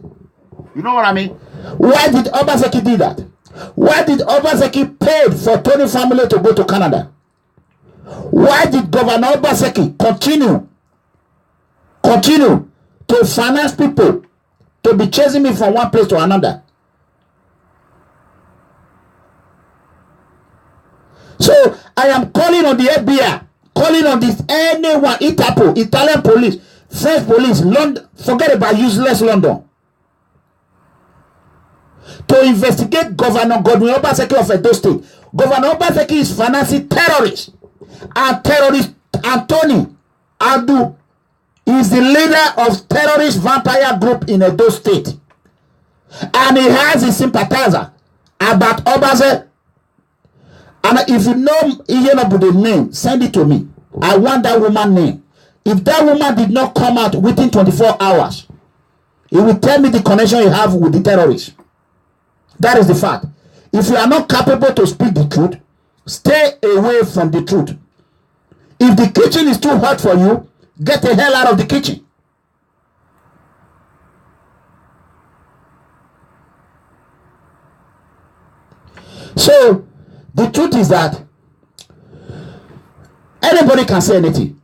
You know what I mean? Why did Obaseki do that? Why did Obaseki pay for Tony family to go to Canada? Why did Governor Obaseki continue to finance people to be chasing me from one place to another? So I am calling on the FBI, calling on this anyone, Interpol, Italian police, French police, London, forget about useless London, to investigate Governor Godwin Obaseki of Edo State. Governor Obaseki is financing terrorists, and terrorist Anthony Adu is the leader of terrorist vampire group in Edo State, and he has a sympathizer about Obaseki. And if you know Iyenabude's name, send it to me. I want that woman's name. If that woman did not come out within 24 hours, he will tell me the connection you have with the terrorists. That is the fact. If you are not capable to speak the truth, stay away from the truth. If the kitchen is too hot for you, get the hell out of the kitchen. So, the truth is that anybody can say anything.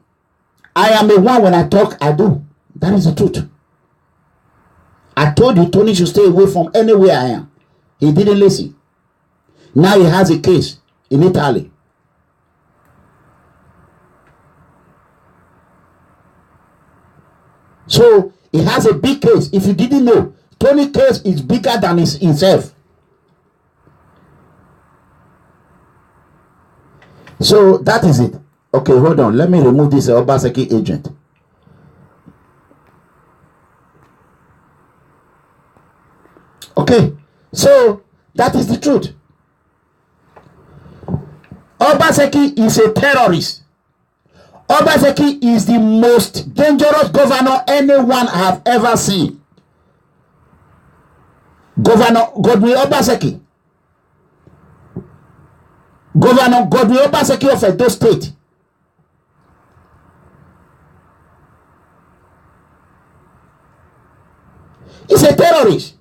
I am a one, when I talk, I do. That is the truth. I told you Tony should stay away from anywhere I am. He didn't listen. Now he has a case in Italy. So he has a big case. If you didn't know, Tony's case is bigger than himself. So that is it. Okay, hold on. Let me remove this Obaseki agent. Okay, so that is the truth. Obaseki is a terrorist. Obaseki is the most dangerous governor anyone have ever seen. Governor Godwin Obaseki. Governor Godwin Obaseki of Edo State. He's a terrorist.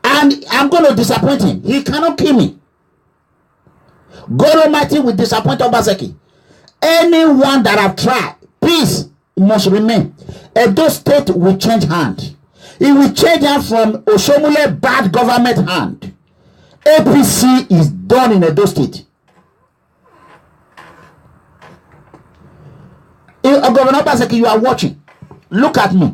And I'm going to disappoint him. He cannot kill me. God Almighty will disappoint Obaseki. Anyone that have tried, peace must remain. Edo State will change hand. It will change hand from Oshomule bad government hand. APC is done in Edo State. Governor Obaseki, you are watching. Look at me.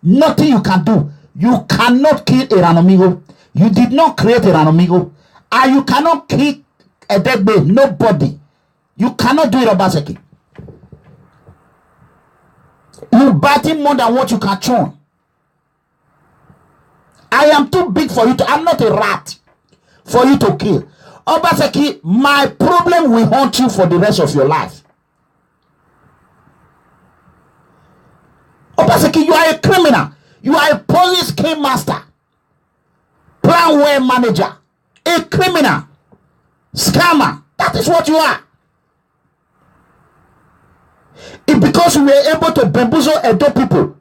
Nothing you can do. You cannot kill Iranomigo. You did not create Iranomigo. And you cannot kill Edegbe. Nobody. You cannot do it, Obaseki. You biting more than what you can chew. I am too big for you to. I'm not a rat for you to kill. Obaseki, my problem will haunt you for the rest of your life. Obaseki, you are a criminal. You are a police scheme master, planware manager, a criminal, scammer. That is what you are. It's because you were able to bamboozle Edo people.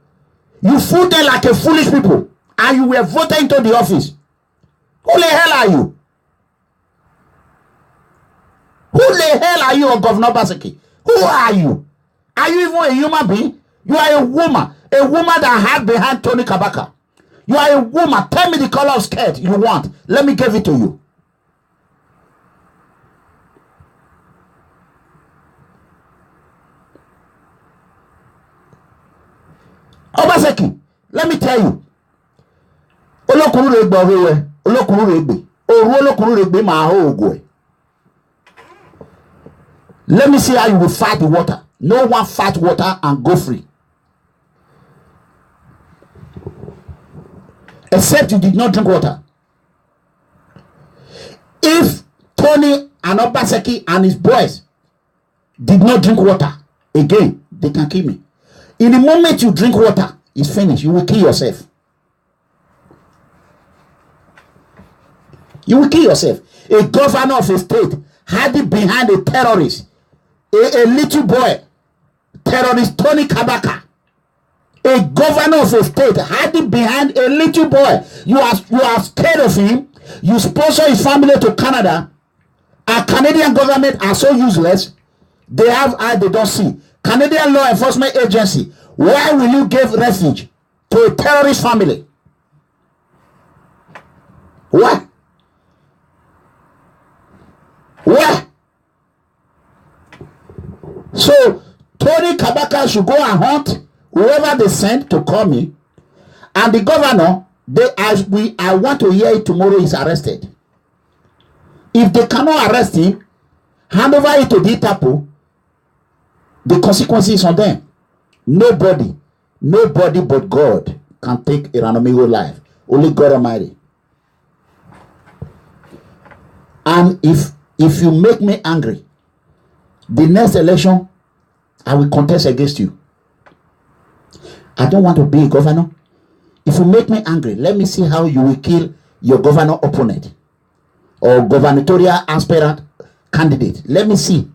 You fooled them like a foolish people, and you were voted into the office. Who the hell are you? Who the hell are you, Governor Obaseki? Who are you? Are you even a human being? You are a woman that had behind Tony Kabaka. You are a woman. Tell me the color of skirt you want. Let me give it to you. Obaseki, let me tell you. Olokuru regbe orewe, olokuru regbe. Oru olokuru regbe ma ho ogwe. Let me see how you will fight the water. No one fight water and go free. Except you did not drink water. If Tony and Obaseki and his boys did not drink water, again, they can kill me. In the moment you drink water, it's finished. You will kill yourself. You will kill yourself. A governor of a state hiding behind a terrorist. A little boy, terrorist Tony Kabaka. A governor of a state hiding behind a little boy. You are scared of him. You sponsor his family to Canada. Our Canadian government are so useless. They have eyes they don't see. Canadian law enforcement agency. Why will you give refuge to a terrorist family? Why? Why? So Tony Kabaka should go and hunt whoever they sent to call me, and the governor, I want to hear it tomorrow, is arrested. If they cannot arrest him, hand over it to the Itapo, the consequences on them. Nobody but God can take Iranomigo life. Only God Almighty. And if you make me angry, the next election, I will contest against you. I don't want to be a governor. If you make me angry, let me see how you will kill your governor opponent or gubernatorial aspirant candidate. Let me see.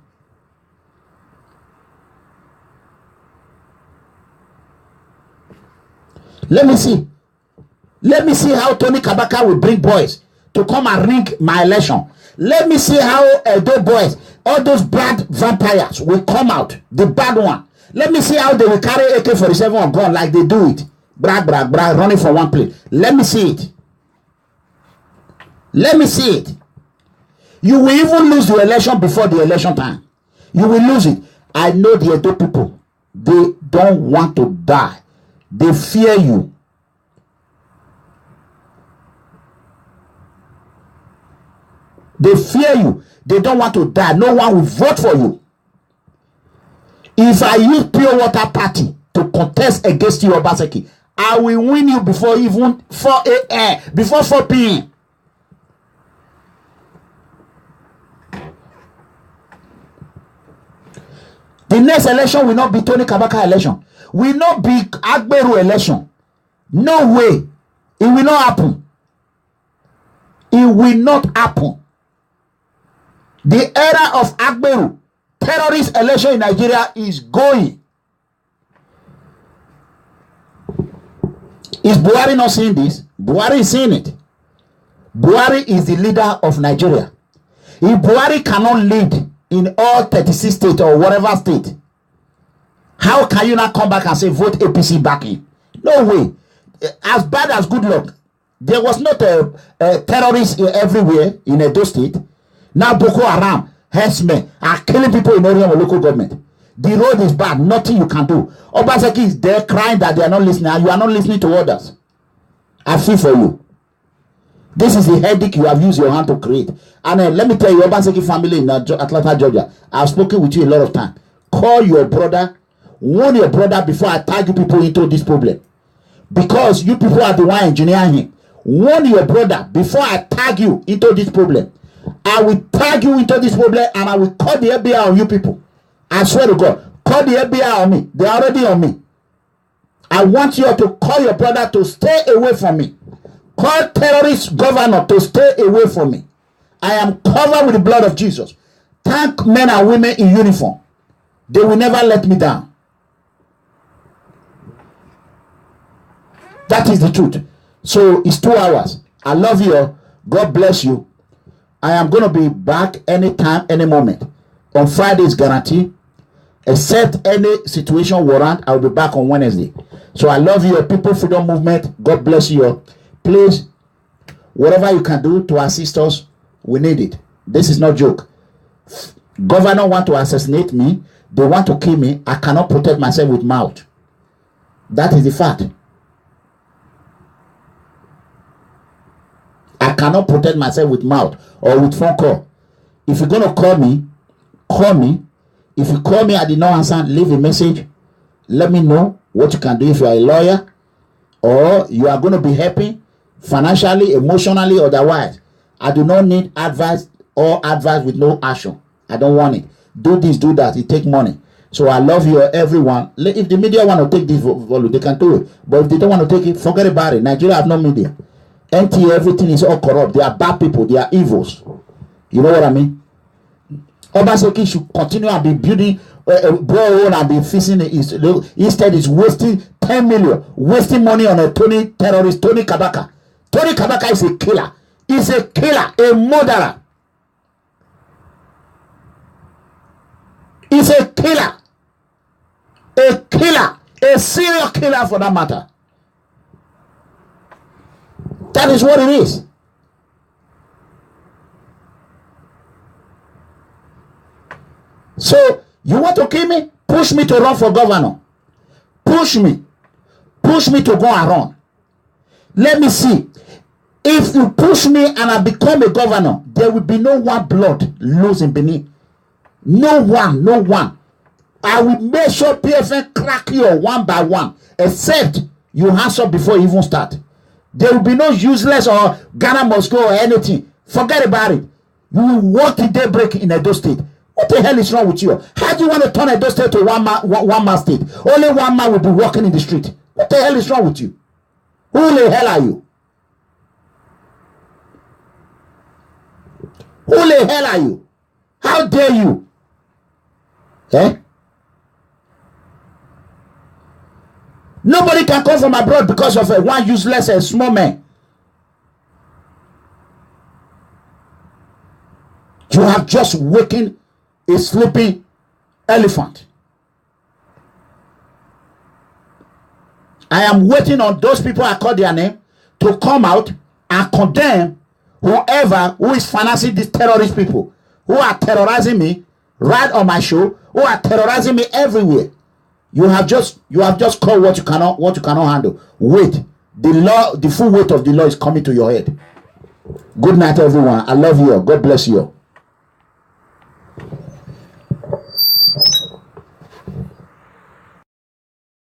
Let me see. Let me see how Tony Kabaka will bring boys to come and rig my election. Let me see how those boys, all those bad vampires will come out, the bad one. Let me see how they will carry AK-47 on gun like they do it. Brag, running from one place. Let me see it. Let me see it. You will even lose the election before the election time. You will lose it. I know the Edo people. They don't want to die. They fear you. They fear you. They don't want to die. No one will vote for you. If I use Pure Water Party to contest against you, Obaseki, I will win you before even 4 a.m. before 4 p.m. The next election will not be Tony Kabaka election. Will not be Agberu election. No way. It will not happen. It will not happen. The era of Agberu terrorist election in Nigeria is going. Is Buhari not seeing this? Buhari is seeing it. Buhari is the leader of Nigeria. If Buhari cannot lead in all 36 states or whatever state, how can you not come back and say vote APC back in? No way. As bad as good luck, there was not a terrorist everywhere in Edo State. Now Boko Haram, herdsmen are killing people in Orion local government. The road is bad. Nothing you can do. Obaseki is there crying that they are not listening, and you are not listening to others. I feel for you. This is the headache you have used your hand to create. And let me tell you, Obaseki family in Atlanta, Georgia, I've spoken with you a lot of time. Call your brother, warn your brother before I tag you people into this problem. Because you people are the one engineering him. Warn your brother before I tag you into this problem. I will tag you into this problem and I will call the FBI on you people. I swear to God, call the FBI on me. They are already on me. I want you to call your brother to stay away from me. Call terrorist governor to stay away from me. I am covered with the blood of Jesus. Thank men and women in uniform. They will never let me down. That is the truth. So it's 2 hours. I love you. God bless you. I am going to be back anytime, any moment. On Friday's guarantee. Except any situation warrant, I will be back on Wednesday. So I love you, People Freedom Movement. God bless you. Please, whatever you can do to assist us, we need it. This is no joke. Governor want to assassinate me. They want to kill me. I cannot protect myself with mouth. That is the fact. I cannot protect myself with mouth or with phone call. If you're going to call me, call me. If you call me, I did not answer, leave a message. Let me know what you can do if you are a lawyer or you are going to be happy financially, emotionally, otherwise. I do not need advice or advice with no action. I don't want it. Do this, do that. It takes money. So I love you, everyone. If the media want to take this volume, they can do it. But if they don't want to take it, forget about it. Nigeria have no media. NTA, everything is all corrupt. They are bad people. They are evils. You know what I mean? Obaseki should continue and be building borehole and be fixing it. Instead, it's wasting 10 million, wasting money on a terrorist, Tony Kabaka. Tony Kabaka is a killer. He's a killer, a murderer. He's a killer. A serial killer for that matter. That is what it is. So, you want to kill me? Push me to run for governor. Push me. Push me to go and run. Let me see. If you push me and I become a governor, there will be no one blood lose in Benin. No one, no one. I will make sure PFN crack you one by one, except you answer before you even start. There will be no useless or Ghana Moscow or anything. Forget about it. You will walk the daybreak in Edo State. What the hell is wrong with you? How do you want to turn Edo State to one man state? Only one man will be walking in the street. What the hell is wrong with you? Who the hell are you? Who the hell are you? How dare you? Eh? Nobody can come from abroad because of one useless small man. You have just wakened a sleeping elephant. I am waiting on those people I call their name to come out and condemn whoever who is financing these terrorist people who are terrorizing me right on my show, who are terrorizing me everywhere. You have just called what you cannot handle. Wait, the full weight of the law is coming to your head. Good night, everyone. I love you all. God bless you all.